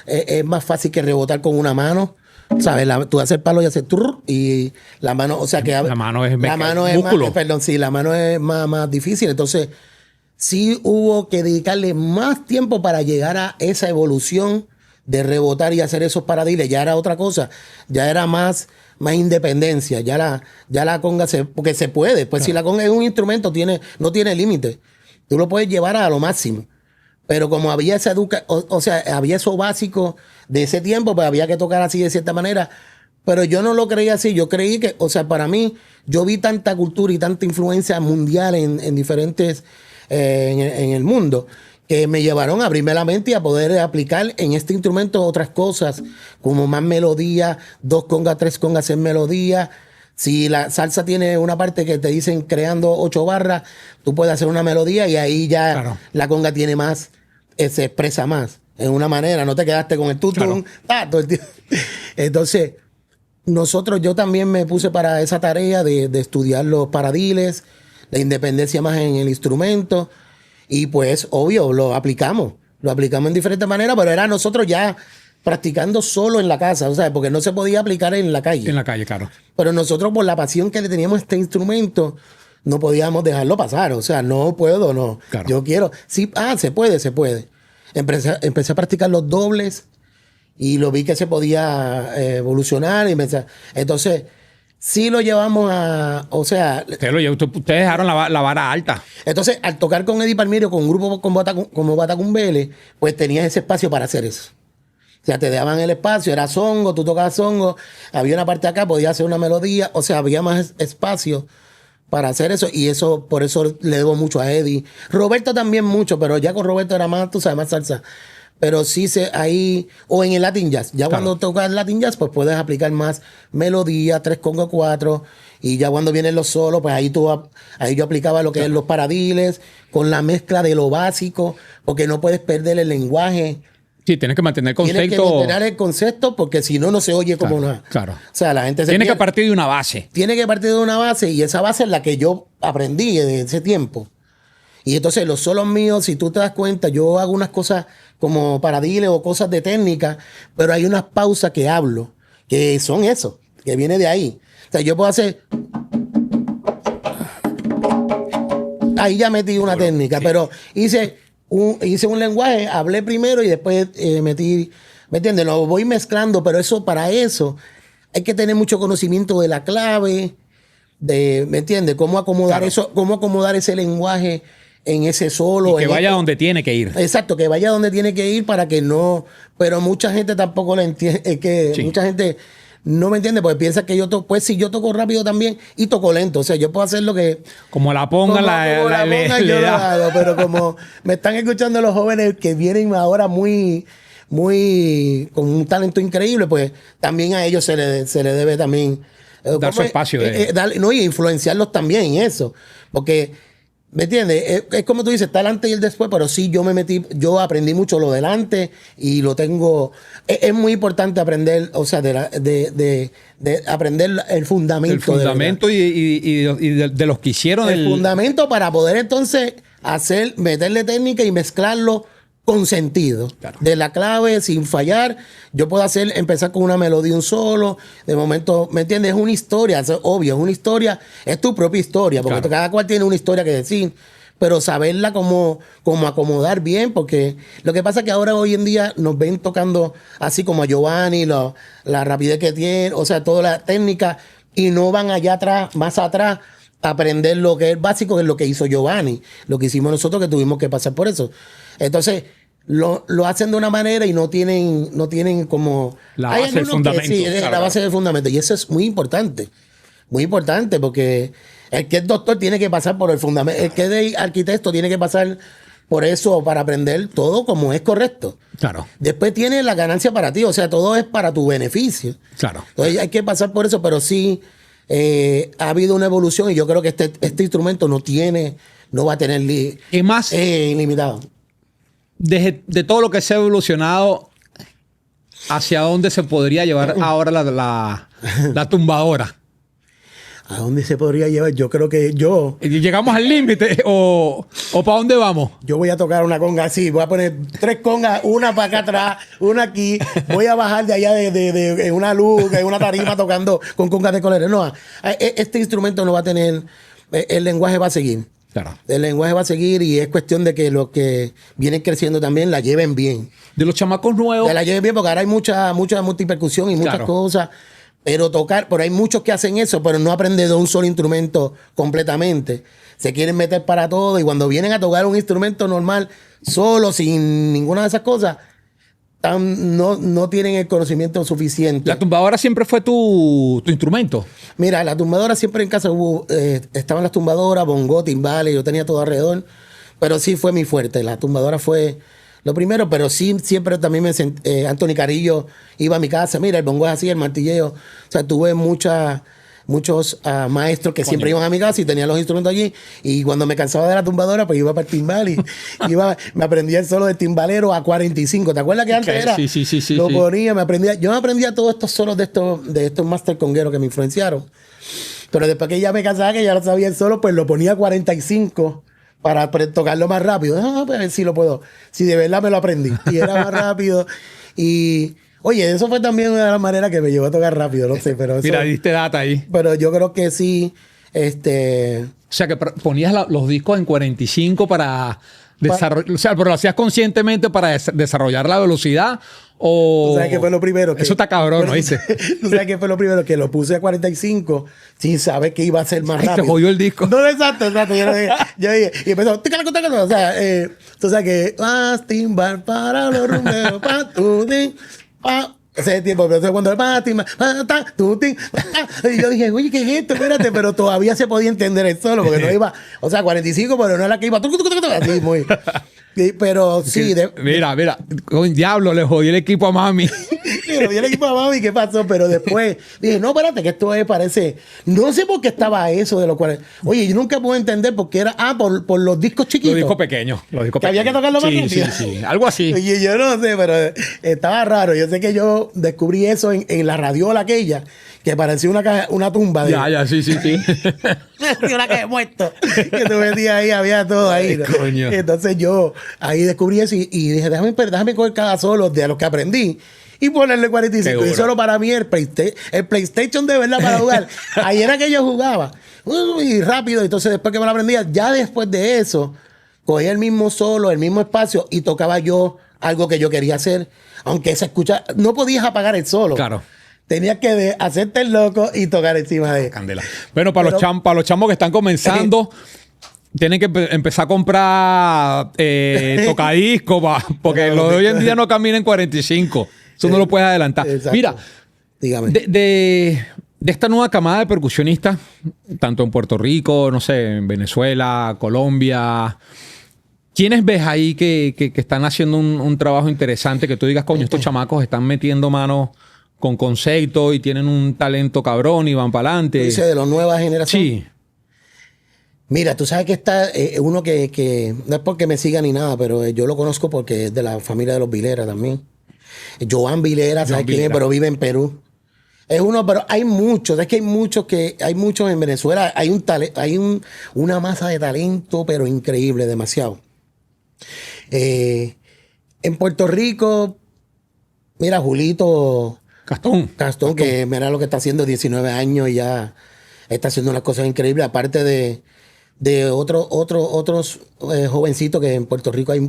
es más fácil que rebotar con una mano. ¿Sabes? Tú haces el palo y haces turr, y la mano, o sea que... La mano es músculo. La mano es más difícil. Entonces, sí hubo que dedicarle más tiempo para llegar a esa evolución de rebotar y hacer esos paradiles. Ya era otra cosa. Ya era más independencia. Ya la conga porque se puede. Pues claro. Si la conga es un instrumento, no tiene límite. Tú lo puedes llevar a lo máximo. Pero como había esa había eso básico de ese tiempo, pues había que tocar así de cierta manera. Pero yo no lo creía así. Yo creí que, o sea, para mí, yo vi tanta cultura y tanta influencia mundial en diferentes, en el mundo, que me llevaron a abrirme la mente y a poder aplicar en este instrumento otras cosas, como más melodía, 2 congas, 3 congas en melodía. Si la salsa tiene una parte que te dicen creando 8 barras, tú puedes hacer una melodía y ahí ya claro, la conga tiene más, se expresa más en una manera. No te quedaste con el tutum, claro, todo el tiempo. Entonces, yo también me puse para esa tarea de estudiar los paradiles, la independencia más en el instrumento. Y pues, obvio, lo aplicamos en diferentes maneras, pero era nosotros ya practicando solo en la casa, o sea, porque no se podía aplicar en la calle. En la calle, claro. Pero nosotros, por la pasión que le teníamos a este instrumento, no podíamos dejarlo pasar. O sea, no puedo, no. Claro. Yo quiero. Sí, se puede. Empecé a practicar los dobles y lo vi que se podía evolucionar. Entonces, sí lo llevamos a... O sea... Ustedes dejaron la vara alta. Entonces, al tocar con Eddie Palmieri, con un grupo como Batacumbele, pues tenías ese espacio para hacer eso. O sea, te daban el espacio, era songo, tú tocabas songo, había una parte acá, podías hacer una melodía, o sea, había más espacio para hacer eso, y eso, por eso le debo mucho a Eddie. Roberto también mucho, pero ya con Roberto era más, tú sabes, más salsa. Pero sí ahí, o en el Latin Jazz. Ya cuando tocas Latin Jazz, pues puedes aplicar más melodía, 3 congas, 4. Y ya cuando vienen los solos, pues ahí yo aplicaba lo que es los paradiles, con la mezcla de lo básico, porque no puedes perder el lenguaje. Sí, tienes que mantener el concepto. Tienes que mantener el concepto, porque si no, no se oye como nada. Claro. O sea, la gente tiene que partir de una base. Tiene que partir de una base, y esa base es la que yo aprendí de ese tiempo. Y entonces los solos míos, si tú te das cuenta, yo hago unas cosas como paradiles o cosas de técnica, pero hay unas pausas que hablo, que son eso, que viene de ahí. O sea, yo puedo hacer... Ahí ya metí una técnica, pero hice un lenguaje, hablé primero y después metí... ¿Me entiendes? Lo voy mezclando, pero para eso hay que tener mucho conocimiento de la clave, ¿me entiendes? Cómo acomodar eso, cómo acomodar ese lenguaje en ese solo. Y que vaya donde tiene que ir. Exacto, que vaya donde tiene que ir para que no... Pero mucha gente tampoco lo entiende. Mucha gente no me entiende porque piensa que pues si yo toco rápido también y toco lento. O sea, yo puedo hacer lo que... Como la ponga, como la ponga, yo lo hago. Pero como me están escuchando los jóvenes que vienen ahora muy con un talento increíble, pues también a ellos se le debe también... dar su espacio. Y influenciarlos también en eso. Porque... ¿Me entiendes? Es como tú dices, está el antes y el después, pero sí yo aprendí mucho lo del antes y lo tengo. Es muy importante aprender, o sea, de aprender el fundamento. El fundamento y de los que hicieron el fundamento para poder entonces meterle técnica y mezclarlo con sentido. Claro. De la clave, sin fallar. Yo puedo empezar con una melodía, un solo. De momento, ¿me entiendes? Es una historia, es obvio, es una historia, es tu propia historia, porque cada cual tiene una historia que decir. Pero saberla como acomodar bien, porque lo que pasa es que ahora hoy en día nos ven tocando así como a Giovanni, la rapidez que tiene, o sea, toda la técnica, y no van allá atrás, más atrás, a aprender lo que es básico, que es lo que hizo Giovanni, lo que hicimos nosotros, que tuvimos que pasar por eso. Entonces, lo hacen de una manera y no tienen como... La base del fundamento. Sí, la base del fundamento. Y eso es muy importante, porque el que es doctor tiene que pasar por el fundamento, el que es de arquitecto tiene que pasar por eso para aprender todo como es correcto. Claro. Después tiene la ganancia para ti, o sea, todo es para tu beneficio. Claro. Entonces hay que pasar por eso, pero sí ha habido una evolución y yo creo que este instrumento no va a tener limitado. De todo lo que se ha evolucionado, ¿hacia dónde se podría llevar ahora la tumbadora? ¿A dónde se podría llevar? Yo creo que ¿Llegamos al límite o para dónde vamos? Yo voy a tocar una conga así, voy a poner 3 congas, una para acá atrás, una aquí, voy a bajar de allá en una luz, en una tarima tocando con congas de colores. No, este instrumento no va a tener, el lenguaje va a seguir. Claro. El lenguaje va a seguir y es cuestión de que los que vienen creciendo también la lleven bien. De los chamacos nuevos. Que la lleven bien, porque ahora hay mucha multipercusión y muchas cosas. Pero hay muchos que hacen eso, pero no aprenden de un solo instrumento completamente. Se quieren meter para todo y cuando vienen a tocar un instrumento normal, solo, sin ninguna de esas cosas, no tienen el conocimiento suficiente. ¿La tumbadora siempre fue tu instrumento? Mira, la tumbadora siempre en casa estaban las tumbadoras, bongos, timbales, yo tenía todo alrededor, pero sí fue mi fuerte. La tumbadora fue lo primero, pero sí siempre también Anthony Carillo iba a mi casa, mira, el bongo es así, el martilleo. O sea, tuve muchos maestros que siempre iban a mi casa y tenían los instrumentos allí. Y cuando me cansaba de la tumbadora, pues iba para el timbal y me aprendía el solo del timbalero a 45. ¿Te acuerdas que antes era? Sí. Lo ponía, yo me aprendía todos estos solos de estos master congueros que me influenciaron. Pero después que ya me cansaba, que ya lo sabía el solo, pues lo ponía a 45 para tocarlo más rápido. Pues a ver si lo puedo. Si de verdad me lo aprendí. Y era más rápido. Y... Oye, eso fue también una de las maneras que me llevó a tocar rápido, no sé, pero eso... Mira, diste data ahí. Pero yo creo que sí, O sea, que ponías los discos en 45 para desarrollar... O sea, pero lo hacías conscientemente para desarrollar la velocidad o... ¿Tú sabes qué fue lo primero? Eso está cabrón, ¿no? Dice. ¿Tú sabes qué fue lo primero? Que lo puse a 45 sin saber que iba a ser más rápido. Te jodió el disco. No, exacto. Yo dije, y empezó... O sea, tú sabes que... timbal para los rumberos, ese tiempo, pero cuando y yo dije, oye, ¿qué es esto? Espérate, pero todavía se podía entender el solo, porque no iba, o sea, 45, pero no era que iba así muy. Sí, pero sí. Mira, con diablo le jodí el equipo a mami. Le jodí el equipo a mami, ¿qué pasó? Pero después dije, no, espérate, que esto parece. No sé por qué estaba eso de los cuales. Oye, yo nunca pude entender por qué era. Por los discos chiquitos. Los discos pequeños. Que había que tocarlo más rápido. Sí, algo así. Oye, yo no sé, pero estaba raro. Yo sé que yo descubrí eso en la radiola aquella, que parecía una tumba. Ya, sí. Una que he muerto. Que tú metías ahí, había todo ahí. Ay, coño. Entonces yo ahí descubrí eso y dije, déjame coger cada solo de los que aprendí y ponerle 45. Seguro. Y solo para mí el PlayStation de verdad para jugar. Ahí era que yo jugaba. Y rápido. Entonces después que me lo aprendía, ya después de eso, cogía el mismo solo, el mismo espacio y tocaba yo algo que yo quería hacer. Aunque se escucha, no podías apagar el solo. Claro. Tenías que hacerte el loco y tocar encima de... Candela. Bueno, para los chamos que están comenzando, tienen que empezar a comprar tocadiscos, porque Claro, lo de hoy en día no camina en 45. Eso no lo puedes adelantar. Exacto. Mira, dígame. de esta nueva camada de percusionistas, tanto en Puerto Rico, no sé, en Venezuela, Colombia, ¿quiénes ves ahí que están haciendo un trabajo interesante? Que tú digas, coño, estos chamacos están metiendo mano con concepto y tienen un talento cabrón y van para adelante. Dice de la nueva generación. Sí. Mira, tú sabes que está uno que no es porque me siga ni nada, pero yo lo conozco porque es de la familia de los Vilera también. Joan Vilera, ¿sabes quién es? Pero vive en Perú. Es uno, pero hay muchos. Es que hay muchos en Venezuela. Hay una masa de talento, pero increíble, demasiado. En Puerto Rico, mira, Julito Castón, que mira lo que está haciendo, 19 años y ya está haciendo unas cosas increíbles. Aparte de otros jovencitos que en Puerto Rico hay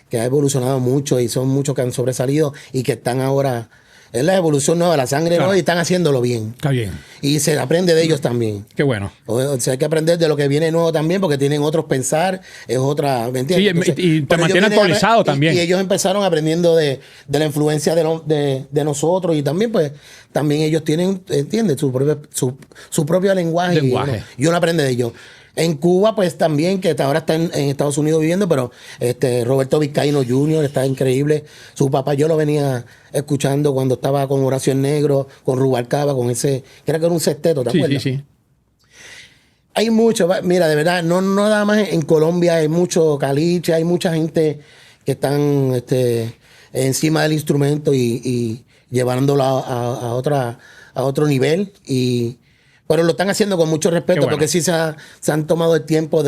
que ha evolucionado mucho y son muchos que han sobresalido y que están ahora. Es la evolución nueva, la sangre claro. nueva y están haciéndolo bien. Está bien. Y se aprende de ellos también. Qué bueno. O sea, hay que aprender de lo que viene nuevo también porque tienen otros pensar, es otra, ¿me entiendes? Sí, Entonces, y te pero mantiene ellos actualizado también. Y ellos empezaron aprendiendo de la influencia de nosotros y también pues también ellos tienen, ¿entiendes? Su propio lenguaje. Y uno aprende de ellos. En Cuba, pues también, que ahora está en Estados Unidos viviendo, pero Roberto Vizcaíno Jr. está increíble. Su papá yo lo venía escuchando cuando estaba con Horacio el Negro, con Rubalcaba, con ese, creo que era un sexteto, ¿te acuerdas? Sí. Hay mucho, mira, de verdad, no nada más en Colombia, hay mucho caliche, hay mucha gente que están encima del instrumento y llevándolo a otro nivel pero lo están haciendo con mucho respeto, bueno. Porque sí se han tomado el tiempo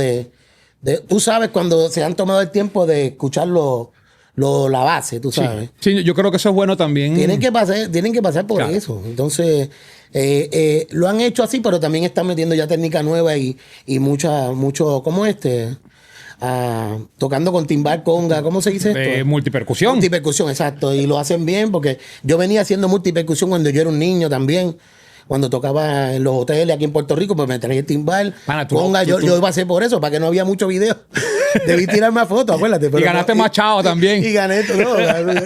tú sabes, cuando se han tomado el tiempo de escuchar la base, tú sabes. Sí, yo creo que eso es bueno también. Tienen que pasar por claro. Eso. Entonces, lo han hecho así, pero también están metiendo ya técnica nueva y mucho, ¿cómo tocando con timbal, conga, ¿cómo se dice esto? Multipercusión. Multipercusión, exacto. Y lo hacen bien porque yo venía haciendo multipercusión cuando yo era un niño también. Cuando tocaba en los hoteles aquí en Puerto Rico, pues me traía el timbal, conga. Yo pasé por eso, para que no había mucho video. Debí tirar más fotos, acuérdate. Pero y ganaste más chavo también. Y gané todo.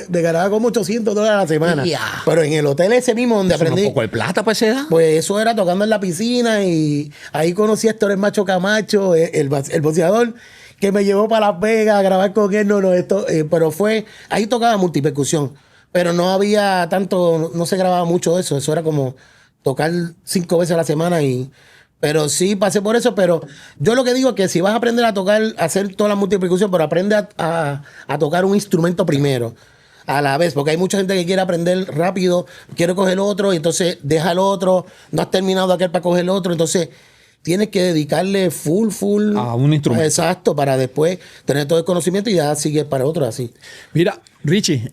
Me ganaba como $800 a la semana. Yeah. Pero en el hotel ese mismo donde aprendí. ¿Un poco de plata para esa edad? Pues eso era tocando en la piscina y ahí conocí a Héctor el Macho Camacho, el boxeador, que me llevó para Las Vegas a grabar con él. Pero ahí tocaba multipercusión. Pero no había tanto, no se grababa mucho eso. Eso era como tocar 5 veces a la semana pero sí pasé por eso, pero yo lo que digo es que si vas a aprender a tocar, a hacer toda la multipercusión, pero aprende a tocar un instrumento primero, a la vez, porque hay mucha gente que quiere aprender rápido, quiere coger otro, y entonces deja el otro, no has terminado aquel para coger el otro, entonces tienes que dedicarle full a un instrumento. Exacto, para después tener todo el conocimiento y ya sigue para otro así. Mira, Richie,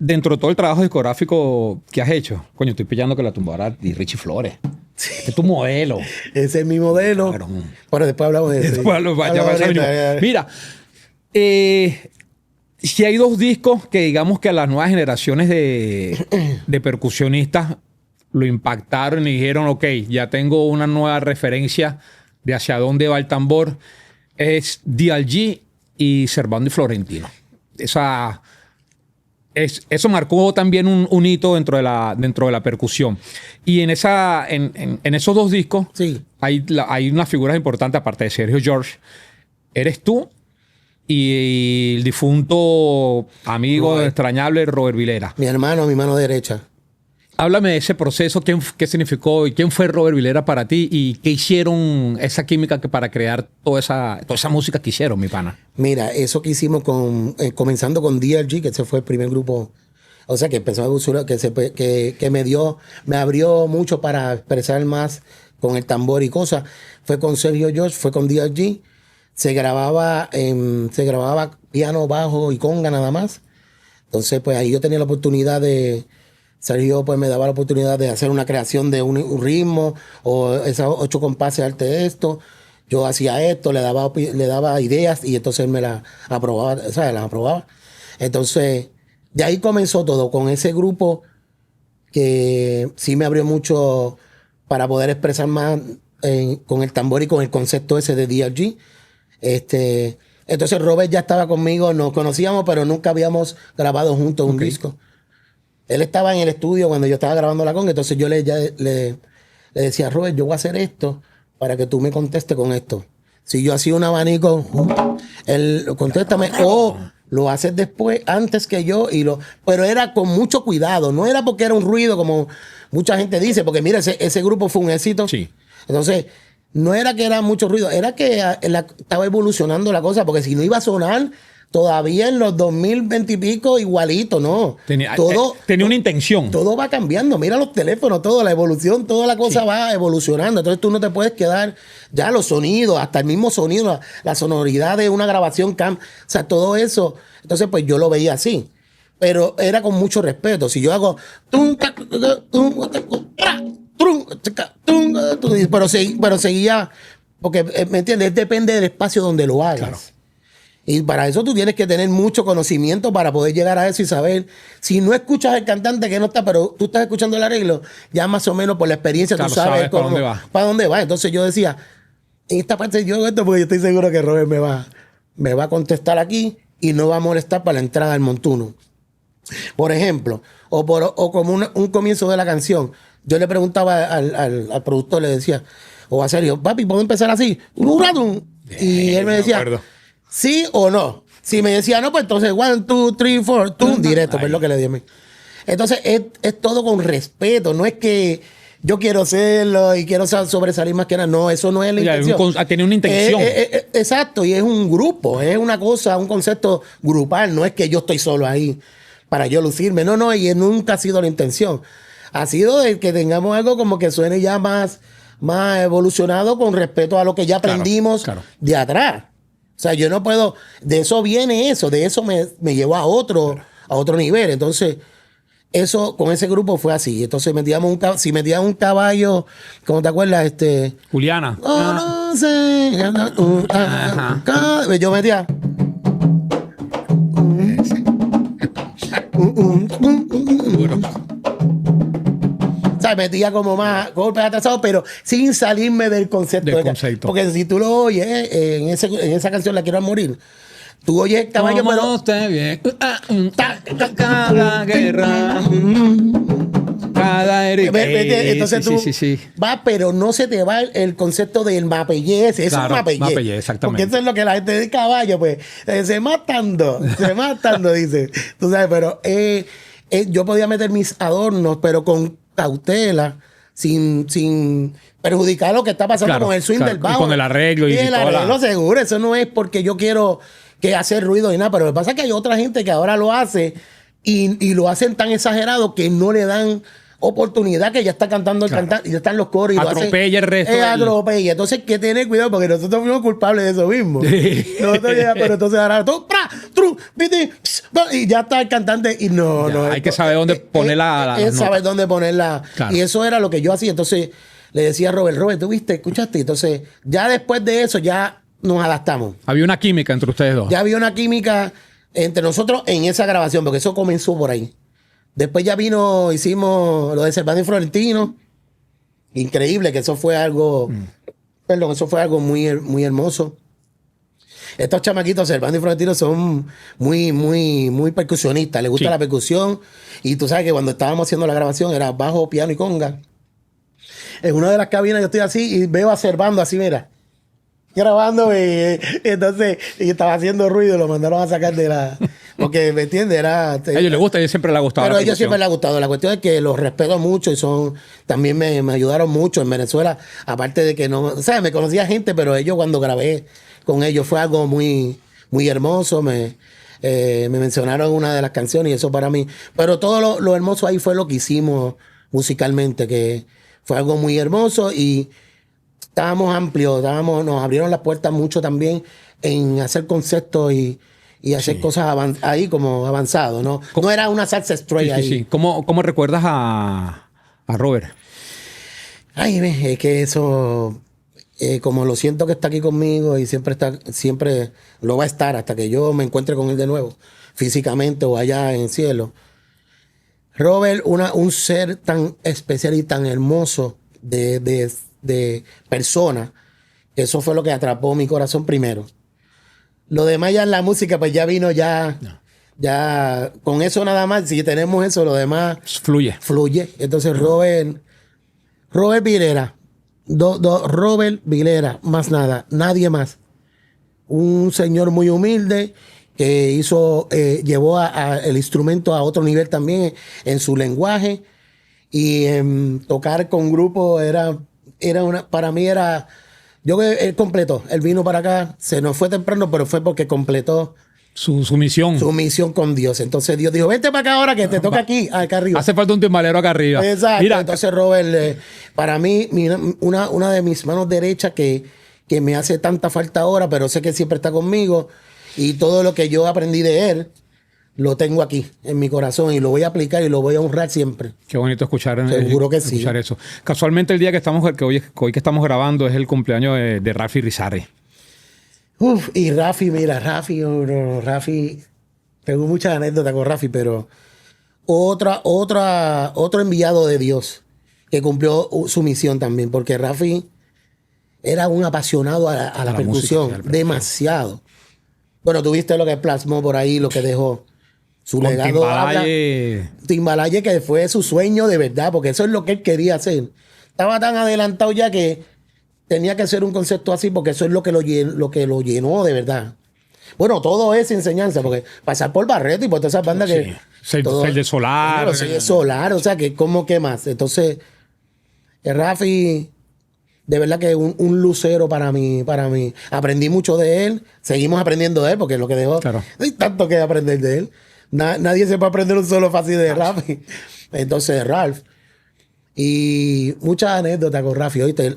dentro de todo el trabajo discográfico que has hecho, coño, estoy pillando que la tumbara y Richie Flores. Sí. Es tu modelo. Ese es mi modelo. Claro. Pero después hablamos de eso. Mira, si hay 2 discos que digamos que a las nuevas generaciones de percusionistas lo impactaron y dijeron, ok, ya tengo una nueva referencia de hacia dónde va el tambor, es DLG y Servando y Florentino. Eso marcó también un hito dentro de la percusión. Y en esos 2 discos sí. hay unas figuras importantes, aparte de Sergio George, eres tú y el difunto amigo extrañable Robert Vilera. Mi hermano, mi mano derecha. Háblame de ese proceso, qué significó y quién fue Robert Vilera para ti y qué hicieron esa química para crear toda esa música que hicieron, mi pana. Mira, eso que hicimos comenzando con DRG, que ese fue el primer grupo, o sea, que empezó a evolucionar, que me abrió mucho para expresar más con el tambor y cosas. Fue con Sergio George, fue con DRG. Se grababa piano, bajo y conga nada más. Entonces, pues ahí yo tenía la oportunidad de... Sergio pues me daba la oportunidad de hacer una creación de un ritmo o esos 8 compases arte esto. Yo hacía esto, le daba ideas y entonces él me las aprobaba, ¿sabes? Las aprobaba. Entonces, de ahí comenzó todo, con ese grupo que sí me abrió mucho para poder expresar más con el tambor y con el concepto ese de DRG. Entonces Robert ya estaba conmigo, nos conocíamos, pero nunca habíamos grabado juntos un disco. Él estaba en el estudio cuando yo estaba grabando la conga, entonces yo le decía, Robert, yo voy a hacer esto para que tú me contestes con esto. Si yo hacía un abanico, él contéstame, o lo haces después, antes que yo, pero era con mucho cuidado, no era porque era un ruido como mucha gente dice, porque mira, ese grupo fue un éxito. Sí. Entonces, no era que era mucho ruido, era que estaba evolucionando la cosa, porque si no iba a sonar todavía en los 2020 y pico igualito, ¿no? Tenía una intención. Todo va cambiando. Mira los teléfonos, todo, la evolución, toda la cosa va evolucionando. Entonces tú no te puedes quedar, ya los sonidos, hasta el mismo sonido, la sonoridad de una grabación, o sea, todo eso. Entonces, pues yo lo veía así. Pero era con mucho respeto. Si yo hago... Pero seguía... Porque, ¿me entiendes? Depende del espacio donde lo hagas. Claro. Y para eso tú tienes que tener mucho conocimiento para poder llegar a eso y saber. Si no escuchas al cantante que no está, pero tú estás escuchando el arreglo, ya más o menos por la experiencia claro, tú sabes para dónde va. Para dónde va. Entonces yo decía, en esta parte yo hago esto porque yo estoy seguro que Robert me va a contestar aquí y no va a molestar para la entrada del montuno. Por ejemplo, o como un comienzo de la canción. Yo le preguntaba al productor, le decía, o a Sergio, papi, ¿puedo empezar así? Y él me decía... ¿Sí o no? Si me decía no, pues entonces 1, 2, 3, 4, tú directo, pues lo que le dije. Entonces es todo con respeto, no es que yo quiero hacerlo y quiero sobresalir más que nada. No, eso no es la intención. Tiene una intención. Exacto, y es un grupo, es una cosa, un concepto grupal, no es que yo estoy solo ahí para yo lucirme. No, y nunca ha sido la intención. Ha sido el que tengamos algo como que suene ya más evolucionado con respeto a lo que ya aprendimos de atrás. O sea, yo no puedo... De eso viene eso. De eso me llevó a otro nivel. Entonces, eso con ese grupo fue así. Entonces, si metíamos un caballo... ¿Cómo te acuerdas? Juliana. Oh, no sé. Yo metía... O sea, metía como más golpes atrasados, pero sin salirme del concepto. Porque si tú lo oyes, en esa canción La Quiero al Morir, tú oyes el caballo, pero... Esté bien. Cada guerra. Cada herida. Entonces tú vas, pero no se te va el concepto del mapellez. Eso es mapellez, exactamente. Porque eso es lo que la gente del caballo, pues, se matando, dice. Tú sabes, pero yo podía meter mis adornos, pero con cautela, sin perjudicar lo que está pasando con el swing del bajo. Y con el arreglo. Y el arreglo seguro. Eso no es porque yo quiero que hacer ruido ni nada, pero lo que pasa es que hay otra gente que ahora lo hace y lo hacen tan exagerado que no le dan oportunidad, que ya está cantando el cantante y ya están los coros y atropella el resto. Atropella. Entonces hay que tener cuidado porque nosotros fuimos culpables de eso mismo. Pero entonces ahora y ya está el cantante y no. Hay que saber dónde poner saber dónde ponerla. Claro. Y eso era lo que yo hacía. Entonces le decía a Robert, ¿tú viste? ¿Escuchaste? Entonces ya después de eso ya nos adaptamos. Había una química entre ustedes dos. Ya había una química entre nosotros en esa grabación, porque eso comenzó por ahí. Después ya hicimos lo de Cervantes y Florentino. Increíble, que eso fue algo... Perdón, eso fue algo muy, muy hermoso. Estos chamaquitos, Cervantes y Florentino, son muy percusionistas. Les gusta la percusión. Y tú sabes que cuando estábamos haciendo la grabación era bajo, piano y conga. En una de las cabinas yo estoy así y veo a Cervando así, mira. grabándome. Y entonces, y estaba haciendo ruido, lo mandaron a sacar de la... Porque, ¿me entiendes? A ellos les gusta, a ellos siempre les ha gustado. Pero a ellos siempre les ha gustado. La cuestión es que los respeto mucho y también me ayudaron mucho en Venezuela. Aparte de que no... O sea, me conocía gente, pero ellos cuando grabé con ellos fue algo muy, muy hermoso. Me mencionaron una de las canciones y eso para mí. Pero todo lo hermoso ahí fue lo que hicimos musicalmente, que fue algo muy hermoso y estábamos amplios, nos abrieron las puertas mucho también en hacer conceptos y hacer cosas ahí como avanzado, ¿no? No era una salsa estrella ahí. Sí. ¿Cómo recuerdas a Robert? Ay, es que eso, como lo siento que está aquí conmigo y siempre lo va a estar hasta que yo me encuentre con él de nuevo, físicamente o allá en el cielo. Robert, un ser tan especial y tan hermoso de persona, eso fue lo que atrapó mi corazón primero. Lo demás ya en la música, pues ya vino ya con eso nada más, si tenemos eso, lo demás fluye. Entonces Robert Vilera, Robert Vilera, más nada, nadie más. Un señor muy humilde que llevó el instrumento a otro nivel también en su lenguaje y tocar con grupo para mí era... Él completó. Él vino para acá, se nos fue temprano, pero fue porque completó su misión. Su misión con Dios. Entonces Dios dijo, vente para acá ahora que te toca acá arriba. Hace falta un timbalero acá arriba. Exacto. Mira, entonces Robert, para mí, una de mis manos derechas que me hace tanta falta ahora, pero sé que siempre está conmigo y todo lo que yo aprendí de él, lo tengo aquí en mi corazón y lo voy a aplicar y lo voy a honrar siempre. Qué bonito escuchar, seguro que sí. Escuchar eso. Casualmente el día que hoy que estamos grabando es el cumpleaños de Rafi Rizarri. Y Rafi, mira, Rafi, tengo muchas anécdotas con Rafi, pero otro enviado de Dios que cumplió su misión también, porque Rafi era un apasionado a la percusión, música, demasiado. Bueno, tuviste lo que plasmó por ahí, lo que dejó. Su con legado Timbalaye, que fue su sueño de verdad, porque eso es lo que él quería hacer. Estaba tan adelantado ya que tenía que ser un concepto así, porque eso es lo que lo llenó de verdad. Bueno, todo es enseñanza, porque pasar por Barreto y por todas esas bandas que... El de Solar. El de Solar, o sea, que ¿cómo que más? Entonces, Rafi, de verdad que un lucero para mí. Aprendí mucho de él, seguimos aprendiendo de él, porque es lo que dejó. Claro. Hay tanto que aprender de él. Nadie se puede aprender un solo fácil de Rafi. Entonces, Ralph. Y muchas anécdotas con Rafi. ¿Oíste?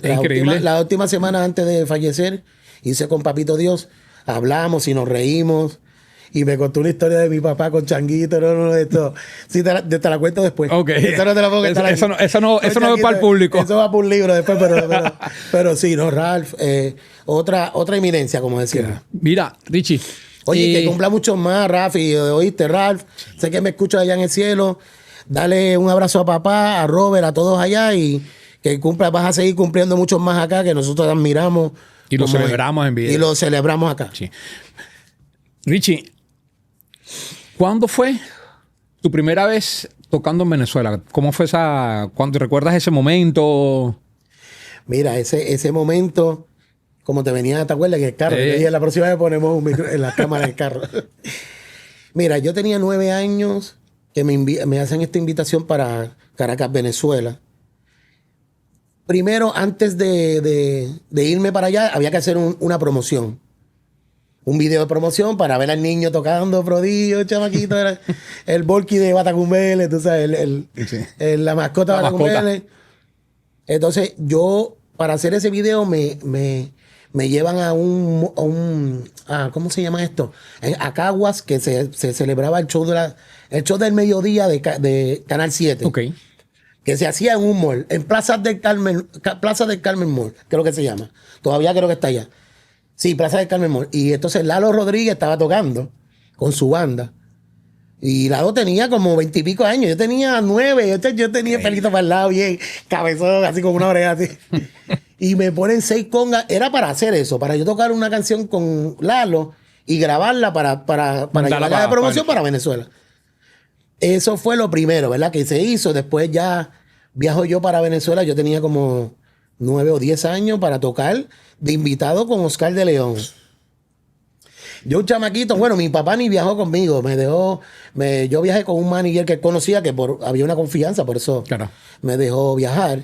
La última semana antes de fallecer, hice con Papito Dios, hablamos y nos reímos. Y me contó una historia de mi papá con Changuito. Esto. Sí, te la cuento después. Ok. Eso no te la puedo contar. Eso no es para el público. Eso va por un libro después, pero sí, no, Ralph. Otra eminencia, como decía. Mira, Richie. Oye, que cumpla mucho más, Rafi. ¿Oíste, Ralph? Sé que me escuchas allá en el cielo. Dale un abrazo a papá, a Robert, a todos allá y que vas a seguir cumpliendo muchos más acá que nosotros admiramos. Y lo celebramos en vida. Y lo celebramos acá. Sí. Richie, ¿cuándo fue tu primera vez tocando en Venezuela? ¿Cómo fue cuando recuerdas ese momento? Mira, ese momento, como te venía, ¿te acuerdas? En el carro. Te dije, la próxima vez ponemos un micro en la cámara del carro. Mira, yo tenía 9 años que me hacen esta invitación para Caracas, Venezuela. Primero, antes de irme para allá, había que hacer una promoción. Un video de promoción para ver al niño tocando prodigio, chamaquito, era el Volky de Batacumbele, tú sabes, la mascota de Batacumbele. Entonces, yo, para hacer ese video, me llevan a ¿cómo se llama esto? A Caguas, que se celebraba el show del mediodía de Canal 7. Ok. Que se hacía en un mall, en Plaza del Carmen Mall, creo que se llama. Todavía creo que está allá. Sí, Plaza del Carmen Mall. Y entonces Lalo Rodríguez estaba tocando con su banda. Y Lalo tenía como 20 y pico años. Yo tenía 9. Yo tenía pelito para el lado, bien cabezón, así con una oreja así. Y me ponen 6 congas. Era para hacer eso, para yo tocar una canción con Lalo y grabarla para llevarla de promoción para Venezuela. Eso fue lo primero, ¿verdad? Que se hizo. Después ya viajo yo para Venezuela. Yo tenía como 9 o 10 años para tocar de invitado con Oscar de León. Yo un chamaquito, bueno, mi papá ni viajó conmigo, yo viajé con un manager que conocía, había una confianza, por eso Claro. me dejó viajar.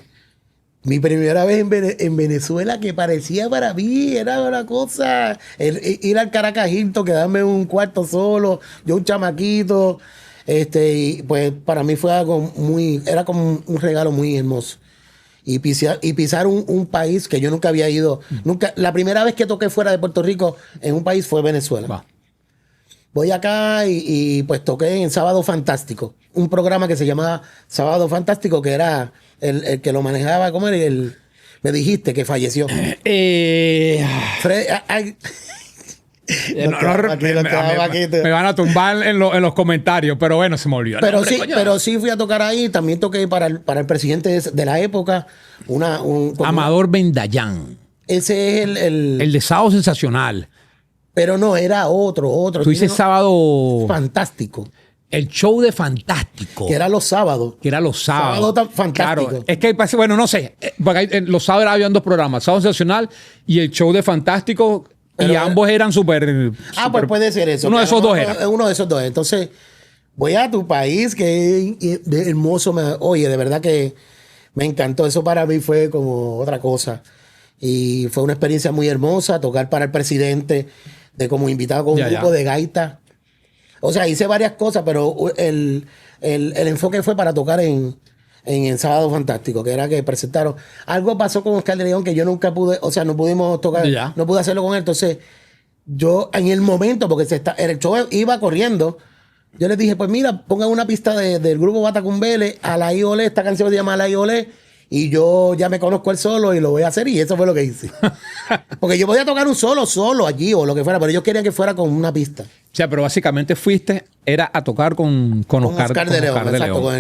Mi primera vez en Venezuela, que parecía para mí, era una cosa, ir al Caracas Hilton, quedarme en un cuarto solo, yo un chamaquito, y pues para mí fue algo era como un regalo muy hermoso. Y pisar un país que yo nunca había ido. La primera vez que toqué fuera de Puerto Rico en un país fue Venezuela. Va. Voy acá y pues toqué en Sábado Fantástico. Un programa que se llamaba Sábado Fantástico, que era el que lo manejaba. ¿Cómo era? Me dijiste que falleció. Me van a tumbar en los comentarios, pero bueno, se me olvidó. Pero sí fui a tocar ahí. También toqué para el presidente de la época. Amador Bendayán. Ese es El de Sábado Sensacional. Pero no, era otro. Tú dices Sábado Fantástico. El show de Fantástico. Que era los sábados. Sábado Fantástico. Claro, es que parece, bueno, no sé. Porque los sábados habían dos programas, Sábado Sensacional y el show de Fantástico. Y ambos eran súper. Pues puede ser eso. Uno de esos dos era. Uno de esos dos. Entonces, voy a tu país, que es hermoso. Oye, de verdad que me encantó. Eso para mí fue como otra cosa. Y fue una experiencia muy hermosa, tocar para el presidente, como invitado con un grupo de gaita. O sea, hice varias cosas, pero el enfoque fue para tocar en Sábado Fantástico, que era que presentaron. Algo pasó con Oscar de León que yo nunca pude, o sea, no pudimos tocar, no pude hacerlo con él. Entonces, yo en el momento, porque el show iba corriendo, yo les dije, pues mira, pongan una pista del grupo Batacumbele, a la Iolé, esta canción se llama La Iolé, y yo ya me conozco el solo y lo voy a hacer, y eso fue lo que hice. Porque yo podía tocar un solo allí o lo que fuera, pero ellos querían que fuera con una pista. O sea, pero básicamente era a tocar con Oscar de León. Exacto,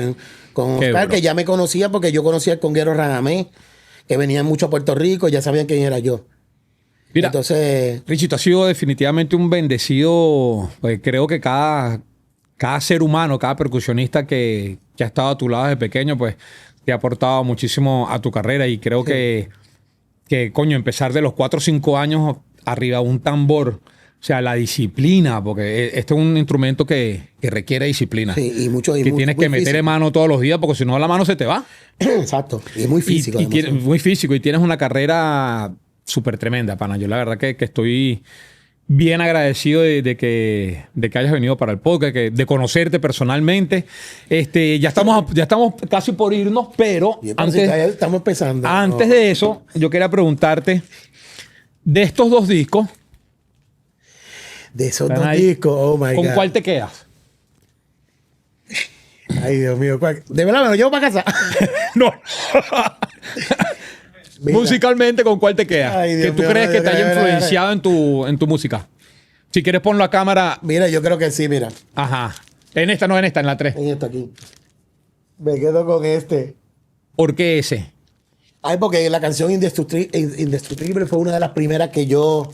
con Oscar, que ya me conocía porque yo conocía al conguero Radamés, que venían mucho a Puerto Rico y ya sabían quién era yo. Mira, entonces, Richie, tú has sido definitivamente un bendecido. Pues creo que cada ser humano, cada percusionista que ha estado a tu lado desde pequeño, pues te ha aportado muchísimo a tu carrera. Y creo que coño, empezar de los 4 o 5 años arriba de un tambor. O sea, la disciplina, porque este es un instrumento que requiere disciplina. Sí, y tienes que meterle mano todos los días, porque si no la mano se te va. Exacto. Y muy físico. Muy físico. Y tienes una carrera súper tremenda, pana. Yo la verdad que estoy bien agradecido de que hayas venido para el podcast, de conocerte personalmente. Ya estamos casi por irnos, pero estamos empezando. Antes de eso, yo quería preguntarte, de estos 2 discos, de esos 2 discos, oh my God. ¿Con cuál te quedas? Ay, Dios mío. ¿De verdad me lo llevo para casa? No. Musicalmente, ¿con cuál te quedas? Ay, Dios ¿Que tú mío, crees que te haya influenciado en tu música? Si quieres ponlo a cámara. Mira, yo creo que sí, mira. Ajá. En esta, en la 3. En esta aquí. Me quedo con este. ¿Por qué ese? Ay, porque la canción Indestructible fue una de las primeras que yo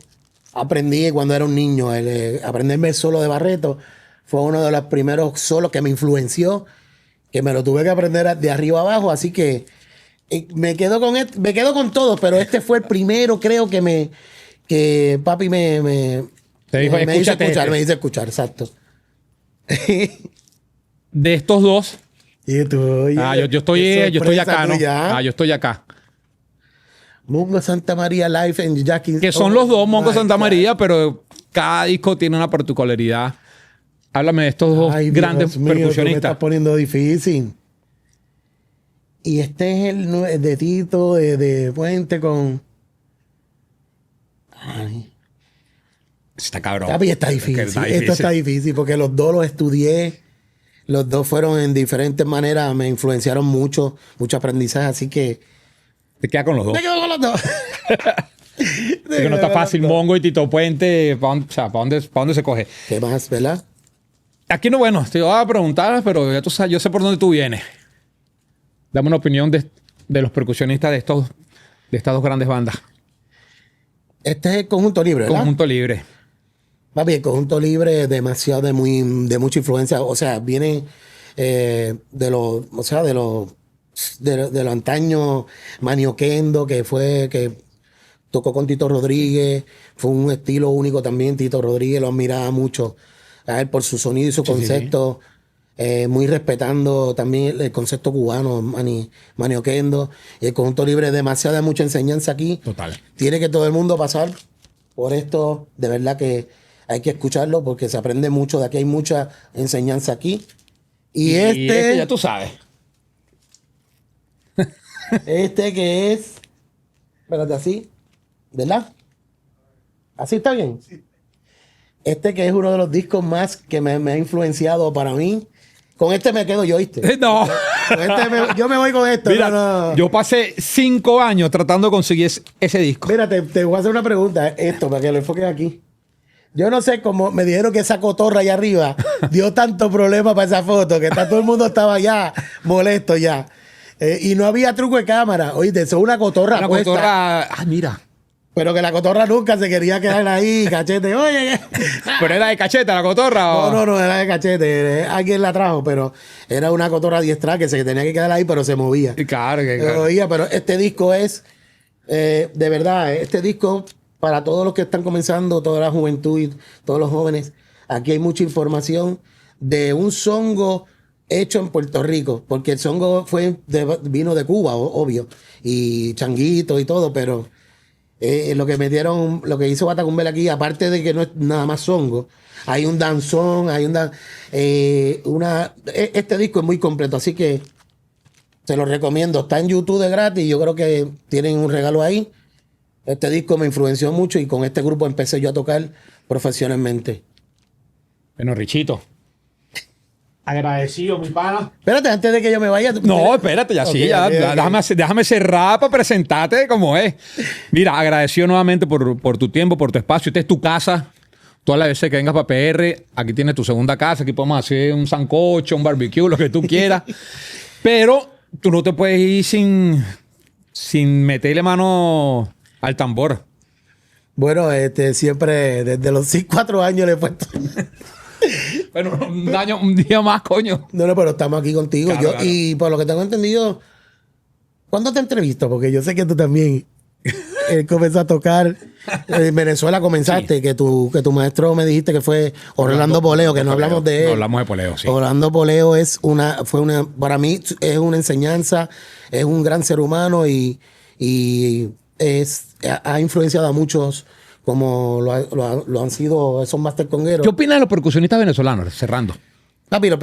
aprendí cuando era un niño. Aprenderme el solo de Barreto fue uno de los primeros solos que me influenció, que me lo tuve que aprender de arriba abajo. Así que me quedo con todos, pero este fue el primero, creo que papi me hizo escuchar, exacto. De estos 2. ¿Y tú? Yo estoy acá, ¿no? Yo estoy acá. Mongo Santa María Live en Jackie. Que son los dos Mongo Santa María, pero cada disco tiene una particularidad. Háblame de estos dos grandes percusionistas. Me estás poniendo difícil. Y este es el de Tito, de Puente con... Ay. Está cabrón. Está difícil. Esto está difícil porque los dos los estudié. Los dos fueron en diferentes maneras. Me influenciaron mucho aprendizaje. Así que... Te queda con los dos. Me quedo con los dos. Que no está fácil. Mongo y Tito Puente. ¿Para dónde se coge? ¿Qué más, verdad? Aquí no, bueno, te voy a preguntar, pero ya tú sabes, yo sé por dónde tú vienes. Dame una opinión de los percusionistas de estas 2 grandes bandas. Este es el Conjunto Libre, ¿verdad? Conjunto Libre. Papi, el Conjunto Libre demasiado de mucha influencia. O sea, viene de los de lo antaño, Manioquendo, que tocó con Tito Rodríguez, fue un estilo único también. Tito Rodríguez lo admiraba mucho a él por su sonido y su concepto, muy respetando también el concepto cubano, Manioquendo. Y el Conjunto Libre, demasiada mucha enseñanza aquí. Total. Tiene que todo el mundo pasar por esto, de verdad que hay que escucharlo porque se aprende mucho de aquí, hay mucha enseñanza aquí. Y este ya tú sabes. Este que es, espérate, así, ¿verdad? ¿Así está bien? Sí. Este que es uno de los discos más que me ha influenciado para mí. Con este me quedo yo, ¿viste? No. Yo me voy con esto. Mira, no. yo pasé 5 años tratando de conseguir ese disco. Mira, te voy a hacer una pregunta, esto, para que lo enfoques aquí. Yo no sé cómo me dijeron que esa cotorra allá arriba dio tanto problema para esa foto, que todo el mundo estaba ya molesto ya. Y no había truco de cámara. Oíste, eso es una cotorra Una puesta. cotorra. Ah, mira. Pero que la cotorra nunca se quería quedar ahí, cachete. Oye, ¿Pero era de cacheta la cotorra? ¿O? no, era de cachete. Alguien la trajo, pero era una cotorra diestra que se tenía que quedar ahí, pero se movía. Claro, Se claro. movía, pero este disco es, de verdad, este disco, para todos los que están comenzando, toda la juventud y todos los jóvenes, aquí hay mucha información de un songo hecho en Puerto Rico, porque el songo vino de Cuba, obvio, y changuito y todo, pero lo que hizo Batacumbel aquí, aparte de que no es nada más songo, hay un danzón, este disco es muy completo, así que se lo recomiendo. Está en YouTube de gratis, yo creo que tienen un regalo ahí. Este disco me influenció mucho y con este grupo empecé yo a tocar profesionalmente. Bueno, Richito. Agradecido, mi pana. Espérate, antes de que yo me vaya. No, espérate, ya sí, ya. Okay. Déjame cerrar para presentarte como es. Mira, agradecido nuevamente por tu tiempo, por tu espacio. Esta es tu casa. Todas las veces que vengas para PR, aquí tienes tu segunda casa. Aquí podemos hacer un sancocho, un barbecue, lo que tú quieras. Pero tú no te puedes ir sin meterle mano al tambor. Bueno, siempre, desde los 4 años le he puesto. Bueno, un día más, coño. No, pero estamos aquí contigo. Claro. Y por lo que tengo entendido, ¿cuándo te entrevisto? Porque yo sé que tú también comenzó a tocar. En Venezuela comenzaste, sí. que tu maestro me dijiste que fue Orlando Poleo, que no hablamos de él. No hablamos de Poleo, sí. Orlando Poleo para mí es una enseñanza, es un gran ser humano y ha influenciado a muchos como lo han sido esos máster congueros. ¿Qué opinas de los percusionistas venezolanos? Cerrando. Papi, los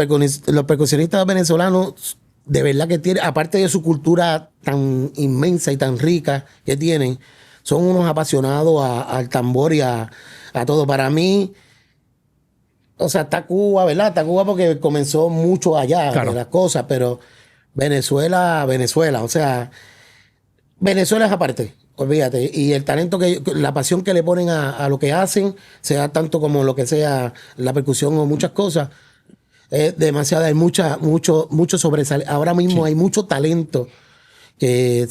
percusionistas venezolanos, de verdad que tienen, aparte de su cultura tan inmensa y tan rica que tienen, son unos apasionados al tambor y a todo. Para mí, o sea, está Cuba, ¿verdad? Está Cuba porque comenzó mucho allá, claro, las cosas, pero Venezuela, o sea, Venezuela es aparte. Olvídate, y el talento la pasión que le ponen a lo que hacen, sea tanto como lo que sea la percusión o muchas cosas, es demasiada, hay mucho sobresaliente. Ahora mismo sí. Hay mucho talento que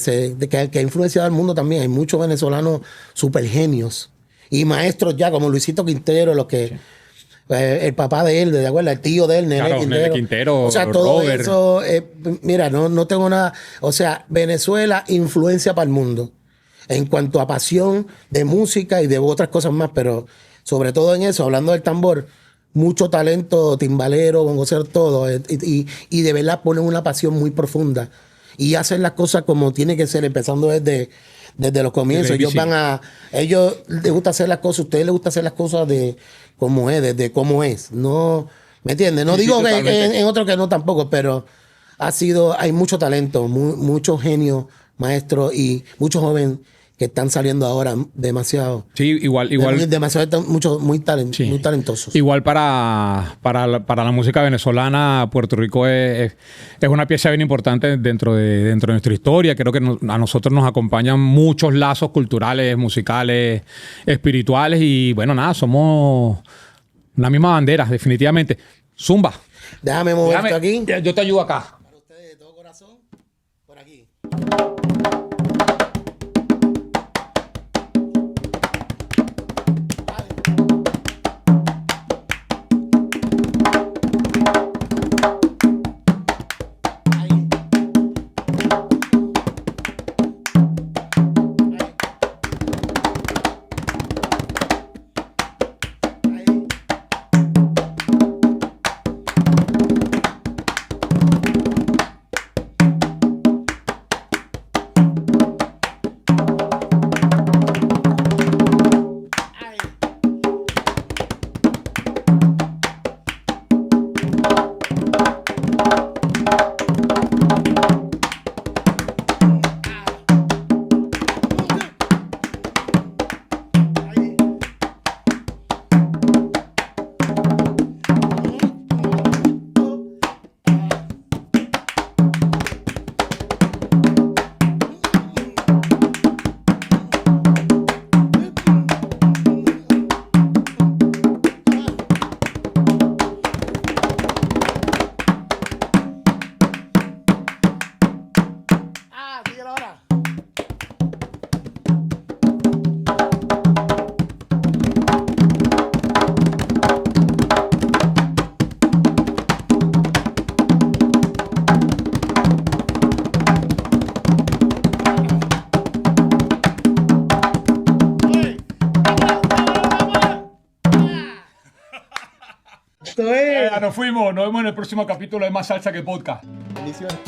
ha influenciado al mundo también. Hay muchos venezolanos super genios y maestros ya, como Luisito Quintero, los que... Sí. El papá de él, ¿de acuerdo? El tío de él, Nene Quintero. O sea, todo Robert. eso, mira, no tengo nada. O sea, Venezuela influencia para el mundo en cuanto a pasión de música y de otras cosas más, pero sobre todo en eso, hablando del tambor, mucho talento, timbalero, bongocero, todo, y de verdad ponen una pasión muy profunda y hacen las cosas como tiene que ser, empezando desde los comienzos. Ellos les gusta hacer las cosas, a ustedes les gusta hacer las cosas de cómo es, desde cómo es. No, ¿me entiendes? No digo que en otro que no tampoco, pero hay mucho talento, mucho genio, maestro y muchos jóvenes que están saliendo ahora demasiado. Sí, igual. Demasiado, muy talentosos. Igual para la música venezolana, Puerto Rico es una pieza bien importante dentro de nuestra historia. Creo que a nosotros nos acompañan muchos lazos culturales, musicales, espirituales y bueno, nada, somos una misma bandera, definitivamente. Zumba. Déjame mover esto aquí. Yo te ayudo acá. Para ustedes de todo corazón, por aquí. nos fuimos. Nos vemos en el próximo capítulo de Más Salsa que Podcast. Bendiciones.